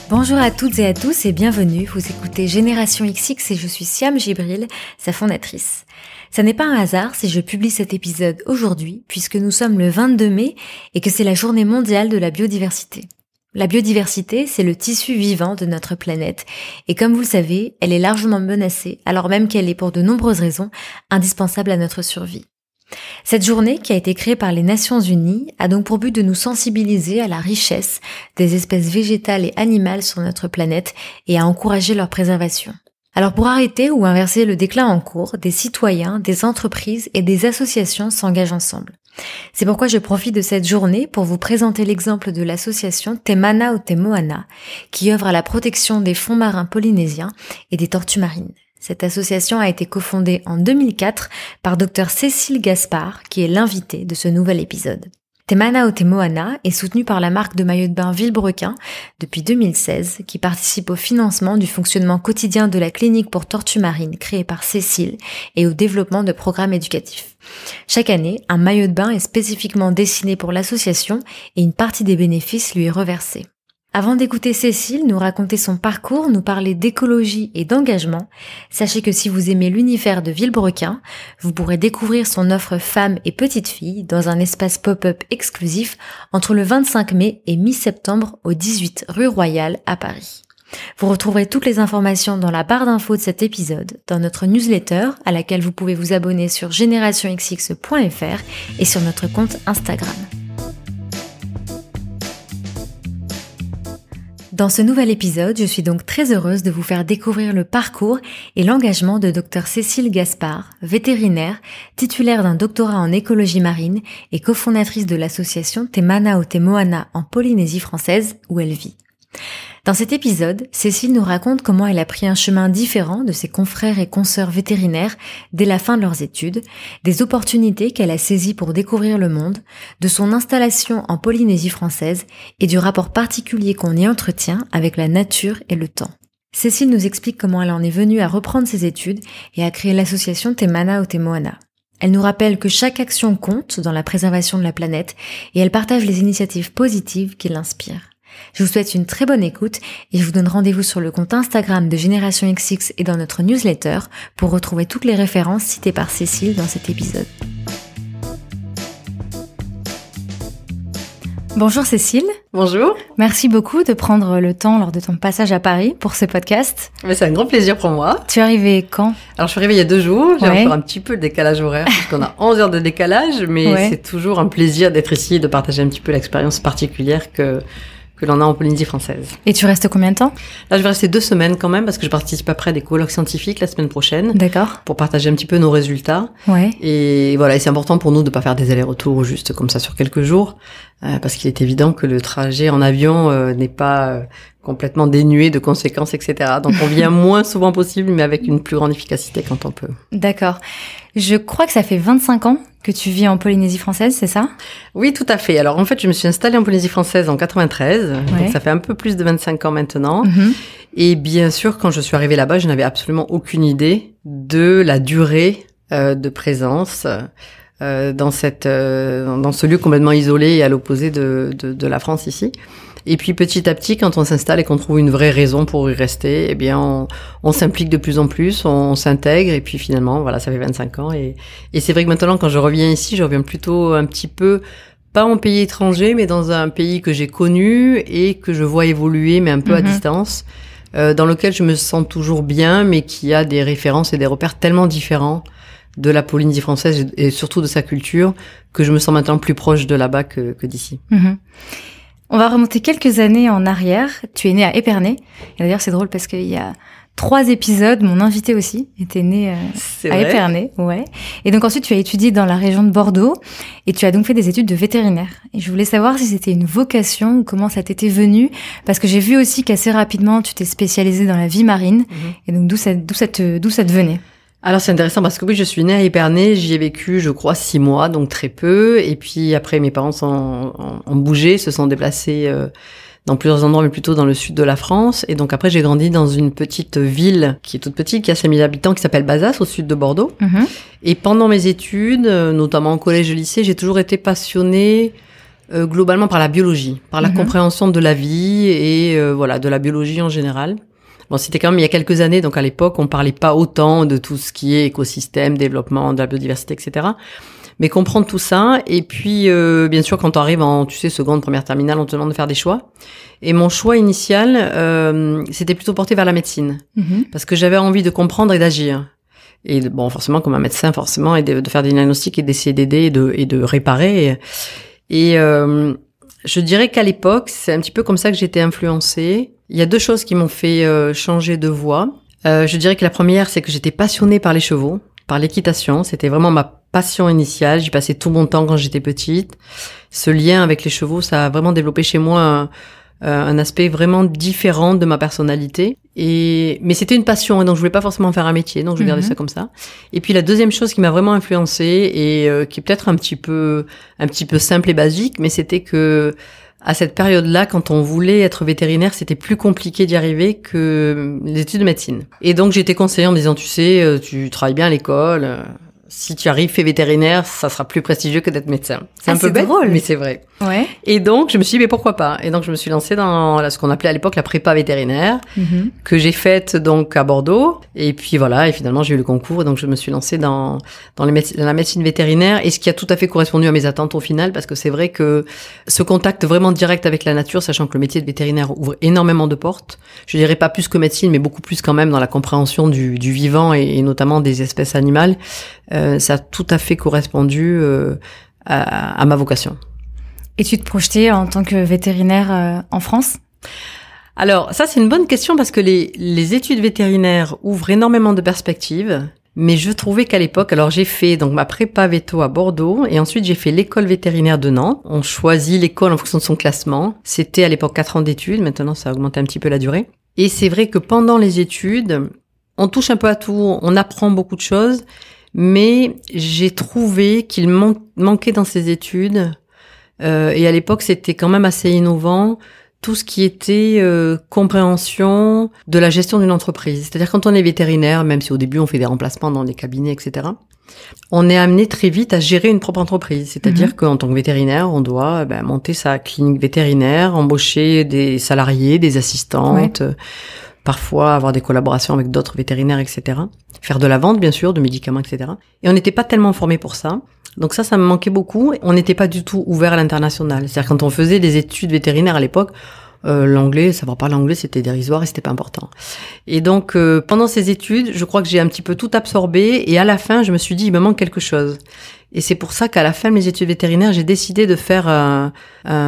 Bonjour à toutes et à tous et bienvenue, vous écoutez Génération XX et je suis Siam Gibril, sa fondatrice. Ça n'est pas un hasard si je publie cet épisode aujourd'hui puisque nous sommes le 22 mai et que c'est la journée mondiale de la biodiversité. La biodiversité, c'est le tissu vivant de notre planète et comme vous le savez, elle est largement menacée alors même qu'elle est pour de nombreuses raisons indispensable à notre survie. Cette journée, qui a été créée par les Nations Unies, a donc pour but de nous sensibiliser à la richesse des espèces végétales et animales sur notre planète et à encourager leur préservation. Alors pour arrêter ou inverser le déclin en cours, des citoyens, des entreprises et des associations s'engagent ensemble. C'est pourquoi je profite de cette journée pour vous présenter l'exemple de l'association Te Mana o Te Moana, qui œuvre à la protection des fonds marins polynésiens et des tortues marines. Cette association a été cofondée en 2004 par Dr Cécile Gaspard, qui est l'invitée de ce nouvel épisode. Te Mana o Te Moana est soutenue par la marque de maillot de bain Villebrequin depuis 2016, qui participe au financement du fonctionnement quotidien de la clinique pour tortues marines créée par Cécile et au développement de programmes éducatifs. Chaque année, un maillot de bain est spécifiquement dessiné pour l'association et une partie des bénéfices lui est reversée. Avant d'écouter Cécile nous raconter son parcours, nous parler d'écologie et d'engagement, sachez que si vous aimez l'univers de Villebrequin, vous pourrez découvrir son offre femmes et petites filles dans un espace pop-up exclusif entre le 25 mai et mi-septembre au 18 rue Royale à Paris. Vous retrouverez toutes les informations dans la barre d'infos de cet épisode, dans notre newsletter à laquelle vous pouvez vous abonner sur generationxx.fr et sur notre compte Instagram. Dans ce nouvel épisode, je suis donc très heureuse de vous faire découvrir le parcours et l'engagement de Dr Cécile Gaspard, vétérinaire, titulaire d'un doctorat en écologie marine et cofondatrice de l'association Te Mana o Te Moana en Polynésie française où elle vit. Dans cet épisode, Cécile nous raconte comment elle a pris un chemin différent de ses confrères et consoeurs vétérinaires dès la fin de leurs études, des opportunités qu'elle a saisies pour découvrir le monde, de son installation en Polynésie française et du rapport particulier qu'on y entretient avec la nature et le temps. Cécile nous explique comment elle en est venue à reprendre ses études et à créer l'association Te Mana o Te Moana. Elle nous rappelle que chaque action compte dans la préservation de la planète et elle partage les initiatives positives qui l'inspirent. Je vous souhaite une très bonne écoute et je vous donne rendez-vous sur le compte Instagram de Génération XX et dans notre newsletter pour retrouver toutes les références citées par Cécile dans cet épisode. Bonjour Cécile. Bonjour. Merci beaucoup de prendre le temps lors de ton passage à Paris pour ce podcast. Mais c'est un grand plaisir pour moi. Tu es arrivée quand ? Alors je suis arrivée il y a 2 jours, j'ai encore un petit peu le décalage horaire parce qu'on a 11 heures de décalage, mais c'est toujours un plaisir d'être ici et de partager un petit peu l'expérience particulière que l'on a en Polynésie française. Et tu restes combien de temps ? Là, je vais rester 2 semaines quand même, parce que je participe après à des colloques scientifiques la semaine prochaine. D'accord. Pour partager un petit peu nos résultats. Ouais. Et voilà, et c'est important pour nous de pas faire des allers-retours juste comme ça sur quelques jours, parce qu'il est évident que le trajet en avion n'est pas complètement dénué de conséquences, etc. Donc on vient moins souvent possible, mais avec une plus grande efficacité quand on peut. D'accord. Je crois que ça fait 25 ans que tu vis en Polynésie française, c'est ça ? Oui, tout à fait. Alors en fait, je me suis installée en Polynésie française en 93, donc ça fait un peu plus de 25 ans maintenant. Mm-hmm. Et bien sûr, quand je suis arrivée là-bas, je n'avais absolument aucune idée de la durée de présence dans ce lieu complètement isolé et à l'opposé de la France ici. Et puis petit à petit, quand on s'installe et qu'on trouve une vraie raison pour y rester, eh bien on s'implique de plus en plus, on s'intègre et puis finalement, voilà, ça fait 25 ans. Et c'est vrai que maintenant, quand je reviens ici, je reviens plutôt un petit peu, pas en pays étranger, mais dans un pays que j'ai connu et que je vois évoluer, mais un peu à distance, dans lequel je me sens toujours bien, mais qui a des références et des repères tellement différents de la Polynésie française et surtout de sa culture, que je me sens maintenant plus proche de là-bas que d'ici. Mm-hmm. On va remonter quelques années en arrière. Tu es née à Épernay. Et d'ailleurs, c'est drôle parce qu'il y a 3 épisodes, mon invité aussi était né à Épernay. Ouais. Et donc ensuite, tu as étudié dans la région de Bordeaux et tu as donc fait des études de vétérinaire. Et je voulais savoir si c'était une vocation ou comment ça t'était venu, parce que j'ai vu aussi qu'assez rapidement, tu t'es spécialisée dans la vie marine. Et donc d'où ça te venait ? Alors c'est intéressant parce que oui, je suis née à Épernay, j'y ai vécu je crois 6 mois, donc très peu, et puis après mes parents ont bougé, se sont déplacés dans plusieurs endroits, mais plutôt dans le sud de la France, et donc après j'ai grandi dans une petite ville qui est toute petite, qui a 5000 habitants, qui s'appelle Bazas, au sud de Bordeaux, et pendant mes études, notamment au collège et au lycée, j'ai toujours été passionnée globalement par la biologie, par la compréhension de la vie et voilà, de la biologie en général. Bon, c'était quand même il y a quelques années, donc à l'époque, on parlait pas autant de tout ce qui est écosystème, développement, de la biodiversité, etc. Mais comprendre tout ça, et puis bien sûr, quand on arrive en, tu sais, seconde, première terminale, on te demande de faire des choix. Et mon choix initial, c'était plutôt porté vers la médecine, parce que j'avais envie de comprendre et d'agir. Et bon, forcément, comme un médecin, forcément, et de faire des diagnostics et d'essayer d'aider et de réparer. Et je dirais qu'à l'époque, c'est un petit peu comme ça que j'étais influencée. Il y a deux choses qui m'ont fait changer de voie. Je dirais que la première, c'est que j'étais passionnée par les chevaux, par l'équitation. C'était vraiment ma passion initiale. J'y passais tout mon temps quand j'étais petite. Ce lien avec les chevaux, ça a vraiment développé chez moi un aspect vraiment différent de ma personnalité. Mais c'était une passion, et donc je voulais pas forcément faire un métier, donc je gardais ça comme ça. Et puis la deuxième chose qui m'a vraiment influencée et qui est peut-être un petit peu simple et basique, mais c'était que à cette période-là, quand on voulait être vétérinaire, c'était plus compliqué d'y arriver que les études de médecine. Et donc j'ai été conseillée en me disant, tu sais, tu travailles bien à l'école. Si tu arrives, fais vétérinaire, ça sera plus prestigieux que d'être médecin. C'est un peu bête, drôle, mais c'est vrai. Ouais. Et donc, je me suis dit, mais pourquoi pas? Et donc, je me suis lancée dans ce qu'on appelait à l'époque la prépa vétérinaire, que j'ai faite donc à Bordeaux. Et puis voilà, et finalement, j'ai eu le concours. Et donc, je me suis lancée dans la médecine vétérinaire. Et ce qui a tout à fait correspondu à mes attentes au final, parce que c'est vrai que ce contact vraiment direct avec la nature, sachant que le métier de vétérinaire ouvre énormément de portes. Je dirais pas plus que médecine, mais beaucoup plus quand même dans la compréhension du vivant et notamment des espèces animales. Ça a tout à fait correspondu à ma vocation. Et tu te projetais en tant que vétérinaire en France ? Alors, ça, c'est une bonne question parce que les études vétérinaires ouvrent énormément de perspectives. Mais je trouvais qu'à l'époque, alors j'ai fait donc ma prépa véto à Bordeaux et ensuite j'ai fait l'école vétérinaire de Nantes. On choisit l'école en fonction de son classement. C'était à l'époque 4 ans d'études. Maintenant, ça a augmenté un petit peu la durée. Et c'est vrai que pendant les études, on touche un peu à tout, on apprend beaucoup de choses. Mais j'ai trouvé qu'il manquait dans ces études, et à l'époque c'était quand même assez innovant, tout ce qui était compréhension de la gestion d'une entreprise. C'est-à-dire quand on est vétérinaire, même si au début on fait des remplacements dans les cabinets, etc., on est amené très vite à gérer une propre entreprise. C'est-à-dire qu'en tant que vétérinaire, on doit monter sa clinique vétérinaire, embaucher des salariés, des assistantes, parfois avoir des collaborations avec d'autres vétérinaires, etc. Faire de la vente, bien sûr, de médicaments, etc. Et on n'était pas tellement formés pour ça. Donc ça me manquait beaucoup. On n'était pas du tout ouvert à l'international. C'est-à-dire quand on faisait des études vétérinaires à l'époque, l'anglais, savoir parler anglais, c'était dérisoire et c'était pas important. Et donc, pendant ces études, je crois que j'ai un petit peu tout absorbé et à la fin, je me suis dit, il me manque quelque chose. Et c'est pour ça qu'à la fin de mes études vétérinaires, j'ai décidé de faire un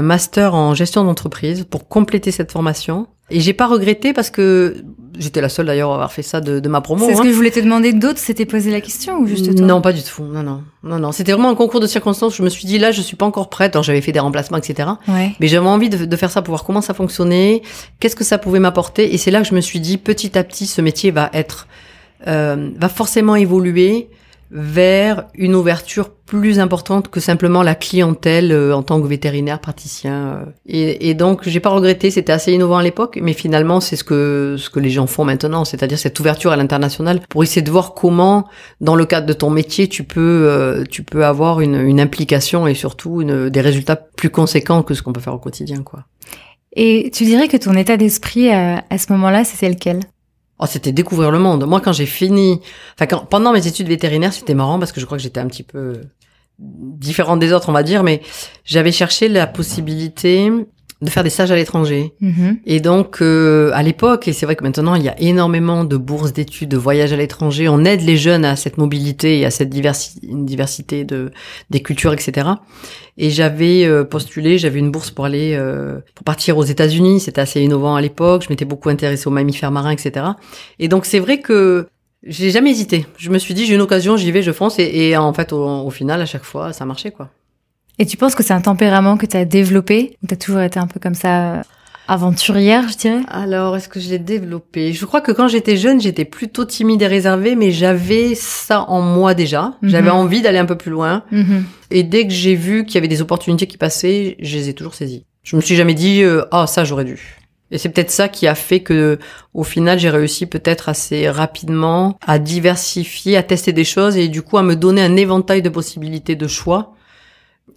master en gestion d'entreprise pour compléter cette formation. Et j'ai pas regretté parce que j'étais la seule d'ailleurs à avoir fait ça de ma promo. C'est ce que je voulais te demander, d'autres s'étaient posé la question ou juste toi? Non, pas du tout. Non. C'était vraiment un concours de circonstances. Je me suis dit là, je suis pas encore prête. Alors j'avais fait des remplacements, etc. Ouais. Mais j'avais envie de faire ça pour voir comment ça fonctionnait, qu'est-ce que ça pouvait m'apporter. Et c'est là que je me suis dit, petit à petit, ce métier va forcément évoluer vers une ouverture plus importante que simplement la clientèle en tant que vétérinaire praticien. Et donc, j'ai pas regretté, c'était assez innovant à l'époque, mais finalement, c'est ce que les gens font maintenant, c'est-à-dire cette ouverture à l'international pour essayer de voir comment, dans le cadre de ton métier, tu peux avoir une implication et surtout des résultats plus conséquents que ce qu'on peut faire au quotidien, quoi. Et tu dirais que ton état d'esprit à ce moment-là, c'était lequel ? Oh, c'était découvrir le monde. Moi, quand j'ai fini, pendant mes études vétérinaires, c'était marrant parce que je crois que j'étais un petit peu différente des autres, on va dire, mais j'avais cherché la possibilité de faire des stages à l'étranger. Et donc, à l'époque, et c'est vrai que maintenant, il y a énormément de bourses d'études, de voyages à l'étranger. On aide les jeunes à cette mobilité et à cette diversité des cultures, etc. Et j'avais postulé, j'avais une bourse pour partir aux États-Unis. C'était assez innovant à l'époque. Je m'étais beaucoup intéressée aux mammifères marins, etc. Et donc, c'est vrai que j'ai jamais hésité. Je me suis dit, j'ai une occasion, j'y vais, je fonce. Et en fait, au final, à chaque fois, ça marchait, quoi. Et tu penses que c'est un tempérament que tu as développé? Tu as toujours été un peu comme ça, aventurière, je dirais? Alors, est-ce que je l'ai développé? Je crois que quand j'étais jeune, j'étais plutôt timide et réservée, mais j'avais ça en moi déjà. J'avais envie d'aller un peu plus loin. Et dès que j'ai vu qu'il y avait des opportunités qui passaient, je les ai toujours saisies. Je me suis jamais dit, ça, j'aurais dû. Et c'est peut-être ça qui a fait que, au final, j'ai réussi peut-être assez rapidement à diversifier, à tester des choses et du coup à me donner un éventail de possibilités de choix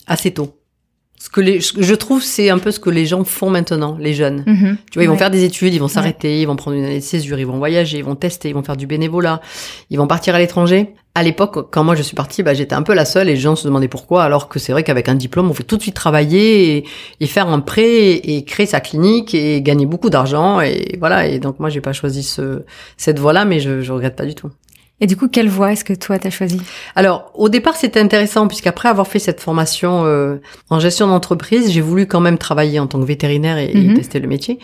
assez tôt. je trouve, c'est un peu ce que les gens font maintenant, les jeunes. Tu vois, ils vont faire des études, ils vont s'arrêter, ils vont prendre une année de césure, ils vont voyager, ils vont tester, ils vont faire du bénévolat, ils vont partir à l'étranger. À l'époque, quand moi je suis partie, j'étais un peu la seule et les gens se demandaient pourquoi, alors que c'est vrai qu'avec un diplôme, on fait tout de suite travailler et faire un prêt et créer sa clinique et gagner beaucoup d'argent et voilà. Et donc moi, j'ai pas choisi cette voie-là, mais je regrette pas du tout. Et du coup, quelle voie est-ce que toi, t'as choisi? Alors, au départ, c'était intéressant, puisqu'après avoir fait cette formation en gestion d'entreprise, j'ai voulu quand même travailler en tant que vétérinaire et tester le métier.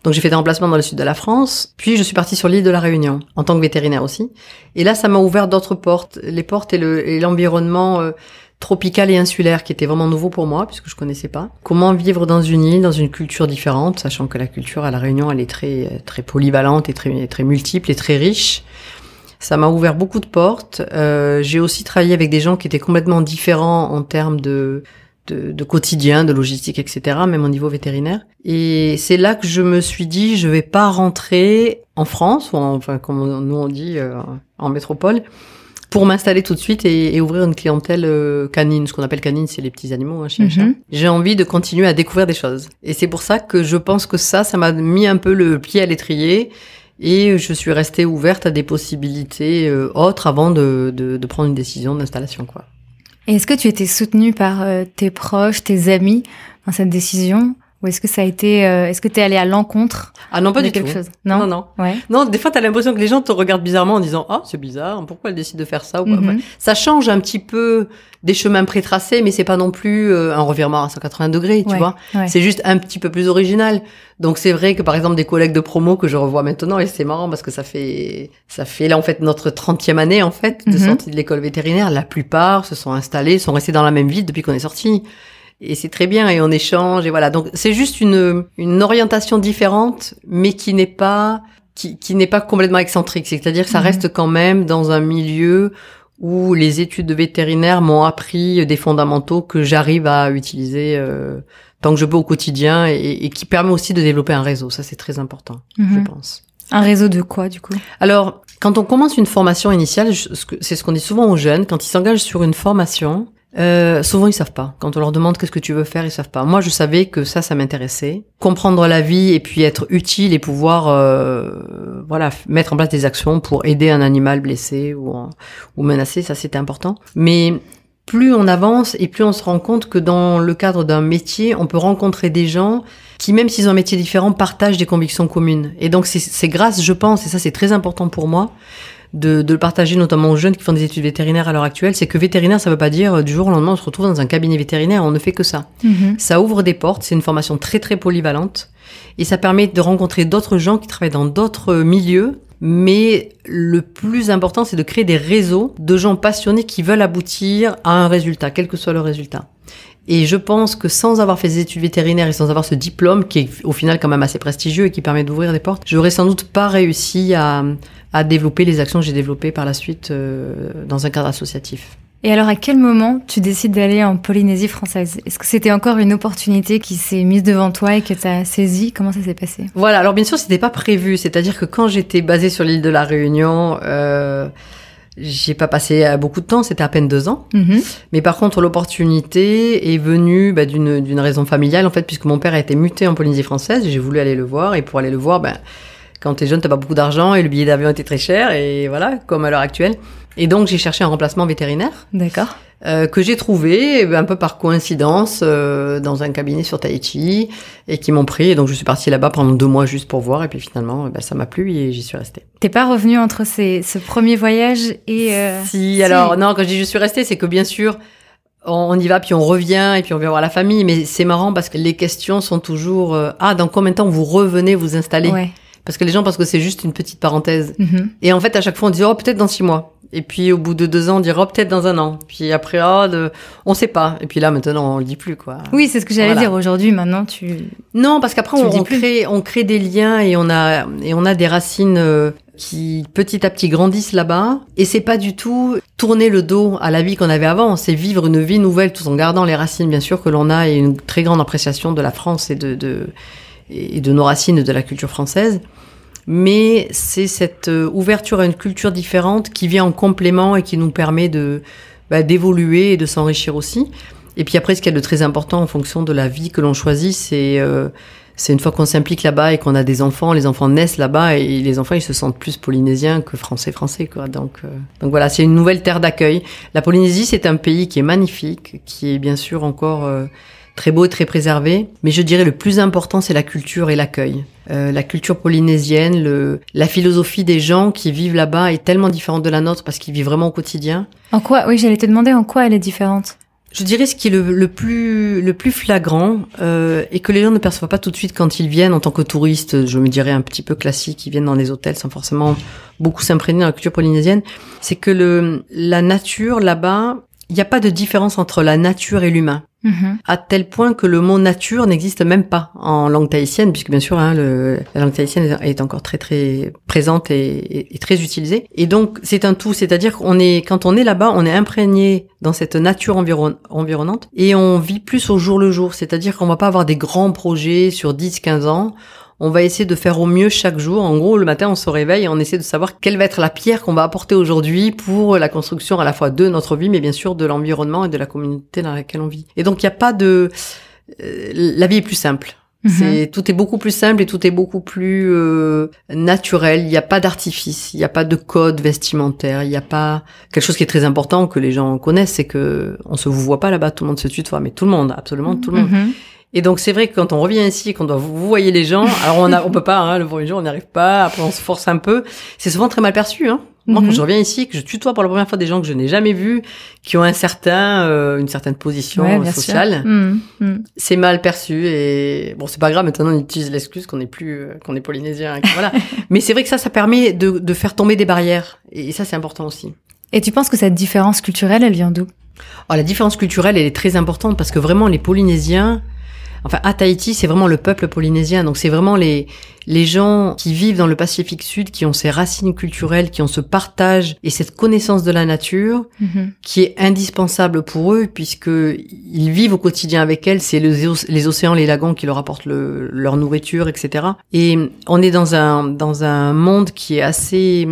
Donc, j'ai fait des remplacements dans le sud de la France. Puis, je suis partie sur l'île de la Réunion, en tant que vétérinaire aussi. Et là, ça m'a ouvert d'autres portes. Les portes et l'environnement tropical et insulaire, qui était vraiment nouveau pour moi, puisque je connaissais pas. Comment vivre dans une île, dans une culture différente, sachant que la culture à la Réunion, elle est très, très polyvalente et très, très multiple et très riche. Ça m'a ouvert beaucoup de portes. J'ai aussi travaillé avec des gens qui étaient complètement différents en termes de quotidien, de logistique, etc., même au niveau vétérinaire. Et c'est là que je me suis dit, je vais pas rentrer en France, ou enfin, comme nous on dit, en métropole, pour m'installer tout de suite et ouvrir une clientèle canine. Ce qu'on appelle canine, c'est les petits animaux, chien, chat. J'ai envie de continuer à découvrir des choses. Et c'est pour ça que je pense que ça m'a mis un peu le pied à l'étrier. Et je suis restée ouverte à des possibilités autres avant de prendre une décision d'installation, quoi. Et est-ce que tu étais soutenue par tes proches, tes amis dans cette décision? Ou est-ce que ça a été, est-ce que t'es allée à l'encontre? Ah non, pas du tout. Quelque chose? Non. Non. Ouais. Non, des fois, t'as l'impression que les gens te regardent bizarrement en disant, ah, c'est bizarre, pourquoi elle décide de faire ça ou quoi. Ça change un petit peu des chemins pré-tracés, mais c'est pas non plus un revirement à 180 degrés, tu vois. Ouais. C'est juste un petit peu plus original. Donc c'est vrai que par exemple des collègues de promo que je revois maintenant, et c'est marrant parce que ça fait là en fait notre 30e année en fait de sortie de l'école vétérinaire. La plupart se sont installés, sont restés dans la même ville depuis qu'on est sorti. Et c'est très bien, et on échange, et voilà. Donc, c'est juste une orientation différente, mais qui n'est pas complètement excentrique. C'est-à-dire que ça reste quand même dans un milieu où les études de vétérinaire m'ont appris des fondamentaux que j'arrive à utiliser, tant que je peux au quotidien, et qui permet aussi de développer un réseau. Ça, c'est très important, je pense. Un réseau de quoi, du coup? Alors, quand on commence une formation initiale, c'est ce qu'on dit souvent aux jeunes, quand ils s'engagent sur une formation, souvent ils savent pas. Quand on leur demande qu'est-ce que tu veux faire, ils savent pas. Moi, je savais que ça m'intéressait. Comprendre la vie et puis être utile et pouvoir, mettre en place des actions pour aider un animal blessé ou menacé, ça c'était important. Mais plus on avance et plus on se rend compte que dans le cadre d'un métier, on peut rencontrer des gens qui, même s'ils ont un métier différent, partagent des convictions communes. Et donc c'est grâce, je pense, et ça c'est très important pour moi, de le partager notamment aux jeunes qui font des études vétérinaires à l'heure actuelle, c'est que vétérinaire, ça veut pas dire du jour au lendemain on se retrouve dans un cabinet vétérinaire, on ne fait que ça. Ça ouvre des portes, c'est une formation très très polyvalente et ça permet de rencontrer d'autres gens qui travaillent dans d'autres milieux, mais le plus important c'est de créer des réseaux de gens passionnés qui veulent aboutir à un résultat, quel que soit le résultat. Et je pense que sans avoir fait des études vétérinaires et sans avoir ce diplôme, qui est au final quand même assez prestigieux et qui permet d'ouvrir des portes, j'aurais sans doute pas réussi à développer les actions que j'ai développées par la suite dans un cadre associatif. Et alors, à quel moment tu décides d'aller en Polynésie française? Est-ce que c'était encore une opportunité qui s'est mise devant toi et que tu as saisie? Comment ça s'est passé? Voilà, alors bien sûr, c'était pas prévu. C'est-à-dire que quand j'étais basée sur l'île de la Réunion, j'ai pas passé beaucoup de temps, c'était à peine 2 ans. Mais par contre, l'opportunité est venue d'une raison familiale, en fait, puisque mon père a été muté en Polynésie française. J'ai voulu aller le voir, et pour aller le voir, quand t'es jeune, t'as pas beaucoup d'argent, et le billet d'avion était très cher, et voilà, comme à l'heure actuelle. Et donc, j'ai cherché un remplacement vétérinaire. D'accord. Que j'ai trouvé, un peu par coïncidence, dans un cabinet sur Tahiti, et qui m'ont pris. Et donc, je suis partie là-bas pendant 2 mois juste pour voir. Et puis finalement, ça m'a plu et j'y suis restée. T'es pas revenue entre ce premier voyage et... Si, alors, non, quand je dis je suis restée, c'est que bien sûr, on y va, puis on revient, et puis on vient voir la famille. Mais c'est marrant parce que les questions sont toujours, dans combien de temps vous revenez vous installer? Ouais. Parce que les gens pensent que c'est juste une petite parenthèse. Et en fait, à chaque fois, on dit, peut-être dans 6 mois. Et puis, au bout de 2 ans, on dira, peut-être dans 1 an. Puis après, on sait pas. Et puis là, maintenant, on le dit plus, quoi. Oui, c'est ce que j'allais dire. Aujourd'hui, maintenant, Non, parce qu'après, on crée des liens et on a des racines, qui, petit à petit, grandissent là-bas. Et c'est pas du tout tourner le dos à la vie qu'on avait avant. C'est vivre une vie nouvelle tout en gardant les racines, bien sûr, que l'on a, et une très grande appréciation de la France et de nos racines, de la culture française. Mais c'est cette ouverture à une culture différente qui vient en complément et qui nous permet d'évoluer et de s'enrichir aussi. Et puis après, ce qu'il y a de très important en fonction de la vie que l'on choisit, c'est une fois qu'on s'implique là-bas et qu'on a des enfants, les enfants naissent là-bas et les enfants, ils se sentent plus polynésiens que français, quoi. Donc voilà, c'est une nouvelle terre d'accueil. La Polynésie, c'est un pays qui est magnifique, qui est bien sûr encore très beau et très préservé. Mais je dirais le plus important, c'est la culture et l'accueil. La culture polynésienne, la philosophie des gens qui vivent là-bas est tellement différente de la nôtre parce qu'ils vivent vraiment au quotidien. En quoi, oui, j'allais te demander en quoi elle est différente. Je dirais ce qui est le plus flagrant et que les gens ne perçoivent pas tout de suite quand ils viennent en tant que touristes, je me dirais un petit peu classiques, ils viennent dans les hôtels sans forcément beaucoup s'imprégner dans la culture polynésienne, c'est que la nature là-bas, il n'y a pas de différence entre la nature et l'humain. À tel point que le mot nature n'existe même pas en langue tahitienne, puisque bien sûr la langue tahitienne est encore très très présente et très utilisée. Et donc c'est un tout, c'est-à-dire quand on est là-bas, on est imprégné dans cette nature environnante et on vit plus au jour le jour, c'est-à-dire qu'on va pas avoir des grands projets sur 10-15 ans. On va essayer de faire au mieux chaque jour. En gros, le matin, on se réveille et on essaie de savoir quelle va être la pierre qu'on va apporter aujourd'hui pour la construction à la fois de notre vie, mais bien sûr de l'environnement et de la communauté dans laquelle on vit. Et donc, il n'y a pas de... la vie est plus simple. Tout est beaucoup plus simple et tout est beaucoup plus naturel. Il n'y a pas d'artifice, il n'y a pas de code vestimentaire, il n'y a pas... Quelque chose qui est très important que les gens connaissent, c'est que on se voit pas là-bas, tout le monde se tutoie, mais tout le monde, absolument tout le monde. Et donc, c'est vrai que quand on revient ici, qu'on doit vous voyez les gens, alors on peut pas, le premier jour, on n'y arrive pas, après on se force un peu. C'est souvent très mal perçu, hein. Moi, quand je reviens ici, que je tutoie pour la première fois des gens que je n'ai jamais vus, qui ont une certaine position sociale, c'est mal perçu et bon, c'est pas grave, maintenant on utilise l'excuse qu'on est polynésien, voilà. Mais c'est vrai que ça permet de faire tomber des barrières et ça, c'est important aussi. Et tu penses que cette différence culturelle, elle vient d'où? La différence culturelle, elle est très importante parce que vraiment, les Polynésiens, enfin, à Tahiti, c'est vraiment le peuple polynésien. Donc, c'est vraiment les gens qui vivent dans le Pacifique Sud, qui ont ces racines culturelles, qui ont ce partage et cette connaissance de la nature, qui est indispensable pour eux, puisqu'ils vivent au quotidien avec elle. C'est les océans, les lagons qui leur apportent leur nourriture, etc. Et on est dans un monde qui est assez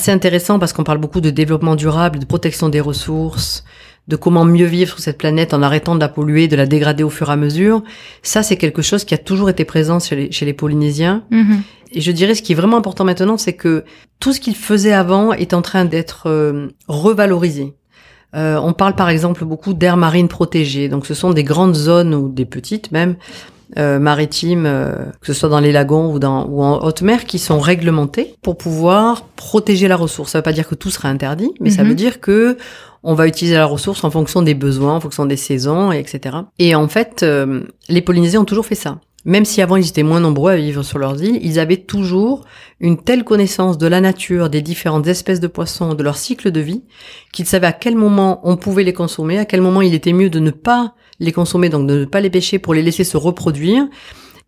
intéressant parce qu'on parle beaucoup de développement durable, de protection des ressources, de comment mieux vivre sur cette planète en arrêtant de la polluer, de la dégrader au fur et à mesure. Ça, c'est quelque chose qui a toujours été présent chez les Polynésiens. Et je dirais, ce qui est vraiment important maintenant, c'est que tout ce qu'ils faisaient avant est en train d'être revalorisé. On parle par exemple beaucoup d'aires marines protégées. Donc, ce sont des grandes zones, ou des petites même, maritimes, que ce soit dans les lagons ou en haute mer, qui sont réglementées pour pouvoir protéger la ressource. Ça veut pas dire que tout sera interdit, mais ça veut dire que on va utiliser la ressource en fonction des besoins, en fonction des saisons, etc. Et en fait, les Polynésiens ont toujours fait ça. Même si avant ils étaient moins nombreux à vivre sur leurs îles, ils avaient toujours une telle connaissance de la nature, des différentes espèces de poissons, de leur cycle de vie, qu'ils savaient à quel moment on pouvait les consommer, à quel moment il était mieux de ne pas les consommer, donc de ne pas les pêcher pour les laisser se reproduire.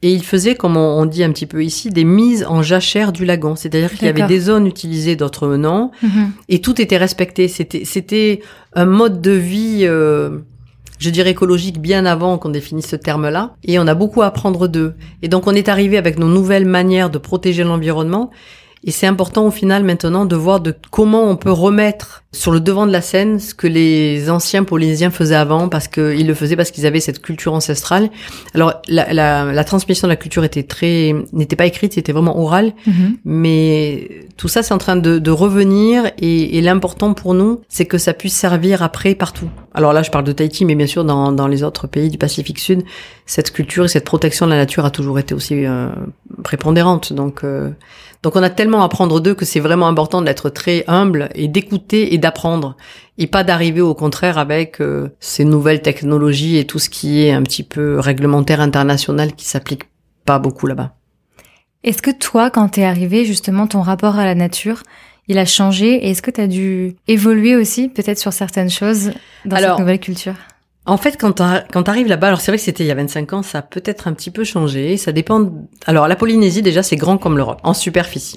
Et ils faisaient, comme on dit un petit peu ici, des mises en jachère du lagon. C'est-à-dire qu'il y avait des zones utilisées, d'autres non. Et tout était respecté. C'était un mode de vie, je dirais écologique, bien avant qu'on définisse ce terme-là. Et on a beaucoup à apprendre d'eux. Et donc on est arrivé avec nos nouvelles manières de protéger l'environnement. Et c'est important au final maintenant de voir comment on peut remettre sur le devant de la scène ce que les anciens Polynésiens faisaient avant, parce qu'ils le faisaient parce qu'ils avaient cette culture ancestrale. Alors la transmission de la culture n'était pas écrite, c'était vraiment oral, mais tout ça c'est en train de revenir et l'important pour nous c'est que ça puisse servir après partout. Alors là je parle de Tahiti, mais bien sûr dans les autres pays du Pacifique Sud, cette culture et cette protection de la nature a toujours été aussi prépondérante. Donc on a tellement à apprendre d'eux que c'est vraiment important d'être très humble et d'écouter et d'apprendre. Et pas d'arriver au contraire avec ces nouvelles technologies et tout ce qui est un petit peu réglementaire international qui s'applique pas beaucoup là-bas. Est-ce que toi, quand t'es arrivé, justement, ton rapport à la nature, il a changé? Et est-ce que t'as dû évoluer aussi, peut-être sur certaines choses dans cette nouvelle culture? En fait, quand t'arrives là-bas, alors c'est vrai que c'était il y a 25 ans, ça a peut-être un petit peu changé, ça dépend. Alors la Polynésie, déjà, c'est grand comme l'Europe, en superficie.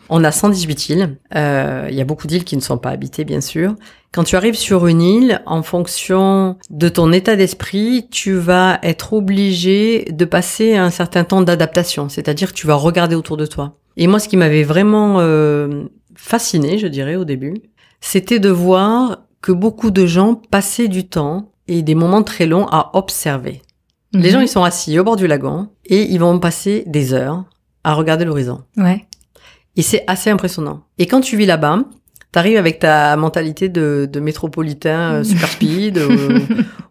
On a 118 îles, il y a beaucoup d'îles qui ne sont pas habitées, bien sûr. Quand tu arrives sur une île, en fonction de ton état d'esprit, tu vas être obligé de passer un certain temps d'adaptation, c'est-à-dire que tu vas regarder autour de toi. Et moi, ce qui m'avait vraiment fasciné, je dirais, au début, c'était de voir que beaucoup de gens passaient du temps et des moments très longs à observer. Les gens, ils sont assis au bord du lagon et ils vont passer des heures à regarder l'horizon. Ouais. Et c'est assez impressionnant. Et quand tu vis là-bas, t'arrives avec ta mentalité de métropolitain super speed,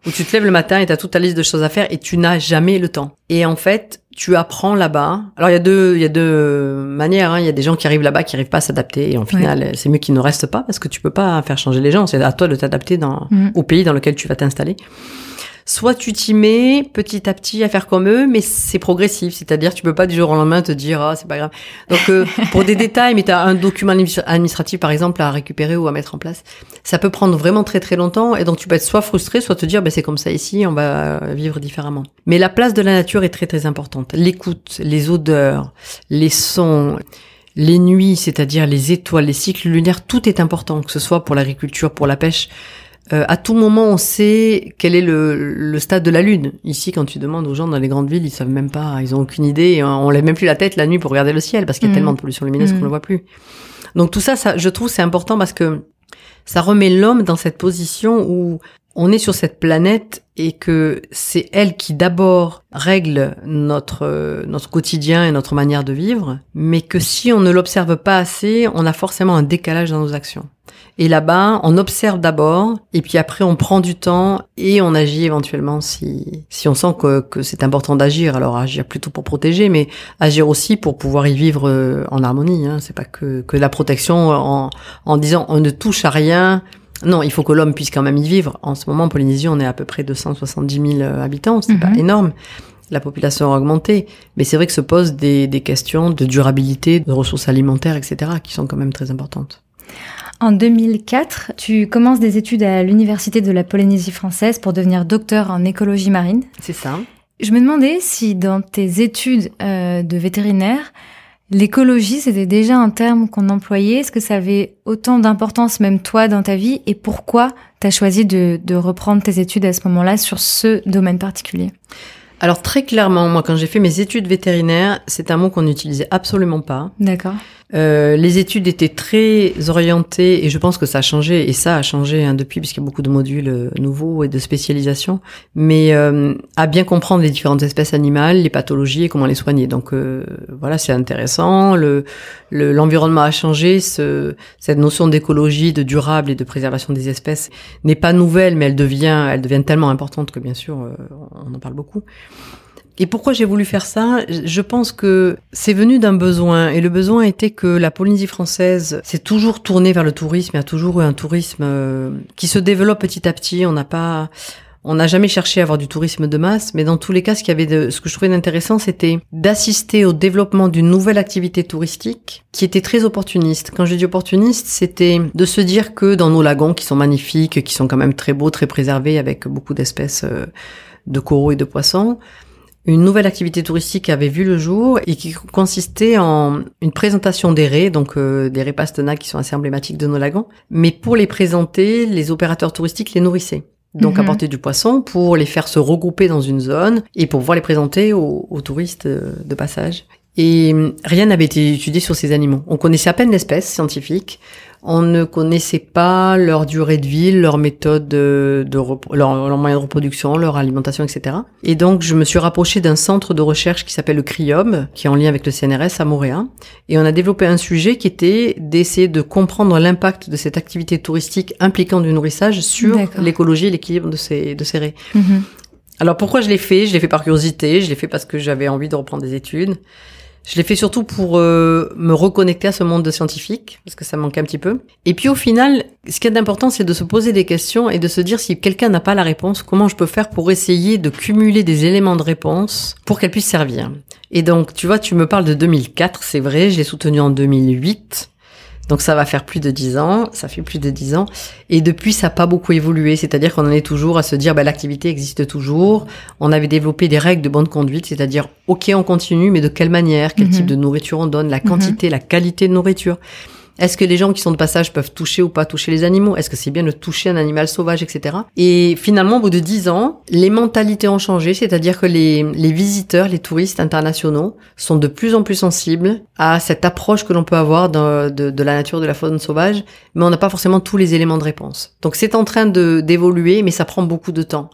où tu te lèves le matin et t'as toute ta liste de choses à faire et tu n'as jamais le temps. Et en fait, tu apprends là-bas. Alors il y a deux manières. Hein. Il y a des gens qui arrivent là-bas qui n'arrivent pas à s'adapter et en final, c'est mieux qu'ils ne restent pas parce que tu peux pas faire changer les gens. C'est à toi de t'adapter au pays dans lequel tu vas t'installer. Soit tu t'y mets petit à petit à faire comme eux, mais c'est progressif. C'est-à-dire, tu peux pas du jour au lendemain te dire, ah, c'est pas grave. Donc, pour des détails, mais t'as un document administratif, par exemple, à récupérer ou à mettre en place. Ça peut prendre vraiment très, très longtemps. Et donc, tu peux être soit frustré, soit te dire, ben, c'est comme ça ici, on va vivre différemment. Mais la place de la nature est très, très importante. L'écoute, les odeurs, les sons, les nuits, c'est-à-dire les étoiles, les cycles lunaires, tout est important, que ce soit pour l'agriculture, pour la pêche. À tout moment, on sait quel est le stade de la lune. Ici, quand tu demandes aux gens dans les grandes villes, ils savent même pas, ils ont aucune idée. Et on lève même plus la tête la nuit pour regarder le ciel parce qu'il y a tellement de pollution lumineuse qu'on le voit plus. Donc tout ça, je trouve, c'est important parce que ça remet l'homme dans cette position où on est sur cette planète et que c'est elle qui d'abord règle notre quotidien et notre manière de vivre, mais que si on ne l'observe pas assez, on a forcément un décalage dans nos actions. Et là-bas, on observe d'abord, et puis après on prend du temps et on agit éventuellement si on sent que c'est important d'agir. Alors agir plutôt pour protéger, mais agir aussi pour pouvoir y vivre en harmonie. Hein. C'est pas que la protection en disant on ne touche à rien. Non, il faut que l'homme puisse quand même y vivre. En ce moment, en Polynésie, on est à peu près 270 000 habitants, c'est pas énorme. La population a augmenté, mais c'est vrai que se posent des questions de durabilité, de ressources alimentaires, etc., qui sont quand même très importantes. En 2004, tu commences des études à l'Université de la Polynésie française pour devenir docteur en écologie marine. C'est ça. Je me demandais si dans tes études de vétérinaire, l'écologie, c'était déjà un terme qu'on employait. Est-ce que ça avait autant d'importance, même toi, dans ta vie? Et pourquoi tu as choisi de reprendre tes études à ce moment-là sur ce domaine particulier? Alors très clairement, moi, quand j'ai fait mes études vétérinaires, c'est un mot qu'on n'utilisait absolument pas. D'accord. Les études étaient très orientées, et je pense que ça a changé, et ça a changé depuis, puisqu'il y a beaucoup de modules nouveaux et de spécialisation, mais à bien comprendre les différentes espèces animales, les pathologies et comment les soigner. Donc voilà, c'est intéressant. L'environnement a changé. Cette notion d'écologie, de durable et de préservation des espèces n'est pas nouvelle, mais elle devient tellement importante que bien sûr, on en parle beaucoup. Et pourquoi j'ai voulu faire ça? Je pense que c'est venu d'un besoin. Et le besoin était que la Polynésie française s'est toujours tournée vers le tourisme. Il y a toujours eu un tourisme qui se développe petit à petit. On n'a jamais cherché à avoir du tourisme de masse, mais dans tous les cas, ce que je trouvais intéressant, c'était d'assister au développement d'une nouvelle activité touristique qui était très opportuniste. Quand je dis opportuniste, c'était de se dire que dans nos lagons, qui sont magnifiques, qui sont quand même très beaux, très préservés, avec beaucoup d'espèces de coraux et de poissons, une nouvelle activité touristique avait vu le jour et qui consistait en une présentation des raies, donc des raies pastenaques qui sont assez emblématiques de nos lagons. Mais pour les présenter, les opérateurs touristiques les nourrissaient. Donc apporter du poisson pour les faire se regrouper dans une zone et pour pouvoir les présenter aux touristes de passage. Et rien n'avait été étudié sur ces animaux. On connaissait à peine l'espèce scientifique. On ne connaissait pas leur durée de vie, leur méthode leur moyen de reproduction, leur alimentation, etc. Et donc, je me suis rapprochée d'un centre de recherche qui s'appelle le CRIOB, qui est en lien avec le CNRS à Mooréa. Et on a développé un sujet qui était d'essayer de comprendre l'impact de cette activité touristique impliquant du nourrissage sur l'écologie et l'équilibre de ces raies. Alors, pourquoi je l'ai fait? Je l'ai fait par curiosité, je l'ai fait parce que j'avais envie de reprendre des études. Je l'ai fait surtout pour me reconnecter à ce monde de scientifique, parce que ça me manquait un petit peu. Et puis au final, ce qui est important, c'est de se poser des questions et de se dire si quelqu'un n'a pas la réponse, comment je peux faire pour essayer de cumuler des éléments de réponse pour qu'elle puisse servir. Et donc, tu vois, tu me parles de 2004, c'est vrai, je l'ai soutenu en 2008. Donc ça va faire plus de 10 ans, ça fait plus de 10 ans. Et depuis, ça n'a pas beaucoup évolué. C'est-à-dire qu'on en est toujours à se dire, l'activité existe toujours. On avait développé des règles de bonne conduite, c'est-à-dire, ok, on continue, mais de quelle manière, quel type de nourriture on donne, la quantité, la qualité de nourriture. Est-ce que les gens qui sont de passage peuvent toucher ou pas toucher les animaux? Est-ce que c'est bien de toucher un animal sauvage, etc. Et finalement, au bout de 10 ans, les mentalités ont changé, c'est-à-dire que les visiteurs, les touristes internationaux sont de plus en plus sensibles à cette approche que l'on peut avoir de la nature, de la faune sauvage, mais on n'a pas forcément tous les éléments de réponse. Donc c'est en train d'évoluer, mais ça prend beaucoup de temps.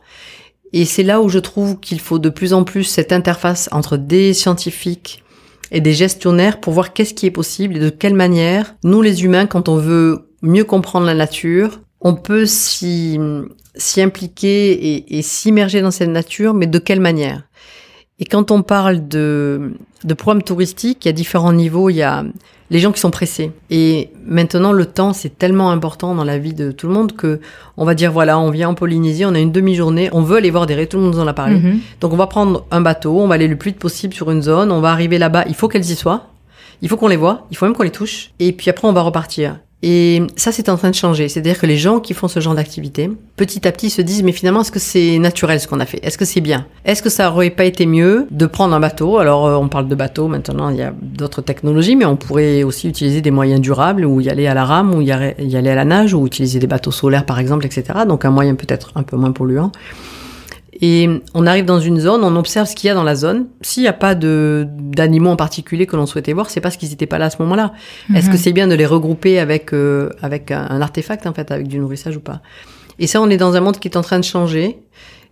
Et c'est là où je trouve qu'il faut de plus en plus cette interface entre des scientifiques et des gestionnaires pour voir qu'est-ce qui est possible et de quelle manière, nous les humains, quand on veut mieux comprendre la nature, on peut s'y impliquer et s'immerger dans cette nature, mais de quelle manière? Et quand on parle de programmes touristiques, il y a différents niveaux, il y a les gens qui sont pressés. Et maintenant, le temps, c'est tellement important dans la vie de tout le monde que on va dire, voilà, on vient en Polynésie, on a une demi-journée, on veut aller voir des raies, tout le monde nous en a parlé. Donc, on va prendre un bateau, on va aller le plus vite possible sur une zone, on va arriver là-bas, il faut qu'elles y soient, il faut qu'on les voit, il faut même qu'on les touche, et puis après, on va repartir. Et ça, c'est en train de changer. C'est-à-dire que les gens qui font ce genre d'activité, petit à petit se disent, mais finalement, est-ce que c'est naturel ce qu'on a fait? Est-ce que c'est bien? Est-ce que ça aurait pas été mieux de prendre un bateau? Alors, on parle de bateau, maintenant, il y a d'autres technologies, mais on pourrait aussi utiliser des moyens durables, ou y aller à la rame, ou y aller à la nage, ou utiliser des bateaux solaires, par exemple, etc. Donc, un moyen peut-être un peu moins polluant. Et on arrive dans une zone, on observe ce qu'il y a dans la zone. S'il n'y a pas d'animaux en particulier que l'on souhaitait voir, c'est parce qu'ils n'étaient pas là à ce moment-là. Est-ce que c'est bien de les regrouper avec un artefact, en fait, avec du nourrissage ou pas? Et ça, on est dans un monde qui est en train de changer.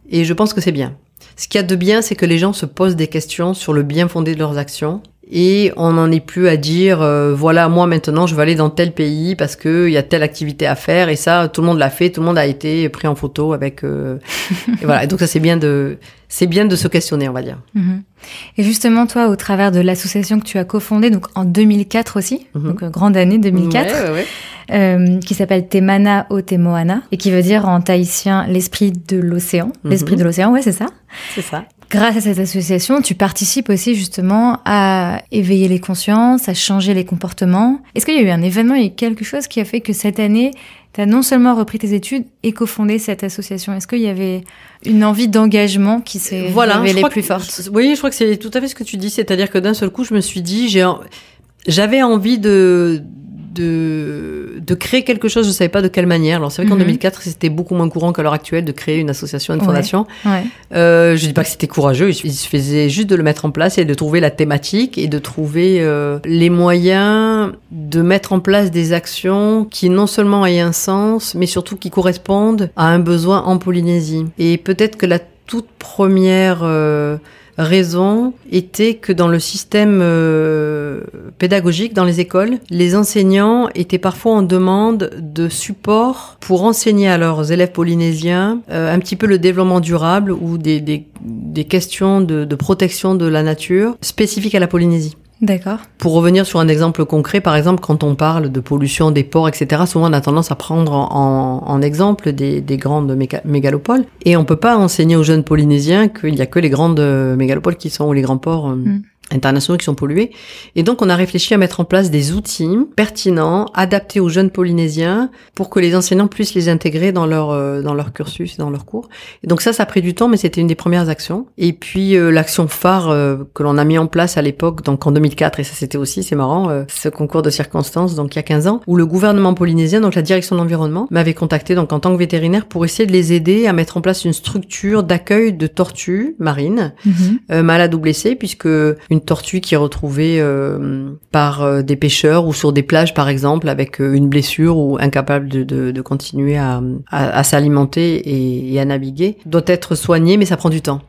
Et je pense que c'est bien. Ce qu'il y a de bien, c'est que les gens se posent des questions sur le bien fondé de leurs actions. Et on n'en est plus à dire, voilà, moi maintenant je veux aller dans tel pays parce que il y a telle activité à faire et ça, tout le monde l'a fait, tout le monde a été pris en photo avec. Et voilà. Et donc ça c'est bien de se questionner, on va dire. Et justement, toi, au travers de l'association que tu as cofondée, donc en 2004 aussi, donc grande année 2004, qui s'appelle Te Mana o Te Moana et qui veut dire en tahitien l'esprit de l'océan. L'esprit de l'océan, ouais, c'est ça. C'est ça. Grâce à cette association, tu participes aussi justement à éveiller les consciences, à changer les comportements. Est-ce qu'il y a eu un événement, il y a eu quelque chose qui a fait que cette année, tu as non seulement repris tes études et cofondé cette association? Est-ce qu'il y avait une envie d'engagement qui s'est révélée plus forte? Oui, je crois que c'est tout à fait ce que tu dis. C'est-à-dire que d'un seul coup, je me suis dit, j'avais envie de créer quelque chose, je savais pas de quelle manière. Alors c'est vrai qu'en 2004, c'était beaucoup moins courant qu'à l'heure actuelle de créer une association, une fondation. Je dis pas que c'était courageux, il suffisait juste de le mettre en place et de trouver la thématique et de trouver les moyens de mettre en place des actions qui non seulement aient un sens, mais surtout qui correspondent à un besoin en Polynésie. Et peut-être que la toute première raison était que dans le système pédagogique, dans les écoles, les enseignants étaient parfois en demande de support pour enseigner à leurs élèves polynésiens un petit peu le développement durable ou des questions de protection de la nature spécifiques à la Polynésie. D'accord. Pour revenir sur un exemple concret, par exemple, quand on parle de pollution des ports, etc., souvent on a tendance à prendre en exemple des grandes mégalopoles. Et on peut pas enseigner aux jeunes Polynésiens qu'il y a que les grandes mégalopoles ou les grands ports internationaux qui sont pollués. Et donc, on a réfléchi à mettre en place des outils pertinents, adaptés aux jeunes Polynésiens pour que les enseignants puissent les intégrer dans leur cursus, dans leurs cours. Et donc ça a pris du temps, mais c'était une des premières actions. Et puis, l'action phare que l'on a mis en place à l'époque, donc en 2004, et ça c'était aussi, c'est marrant, ce concours de circonstances, donc il y a 15 ans, où le gouvernement polynésien, donc la direction de l'environnement, m'avait contacté donc en tant que vétérinaire pour essayer de les aider à mettre en place une structure d'accueil de tortues marines malades ou blessées, puisque une tortue qui est retrouvée par des pêcheurs ou sur des plages par exemple avec une blessure ou incapable de continuer à s'alimenter et à naviguer doit être soignée, mais ça prend du temps.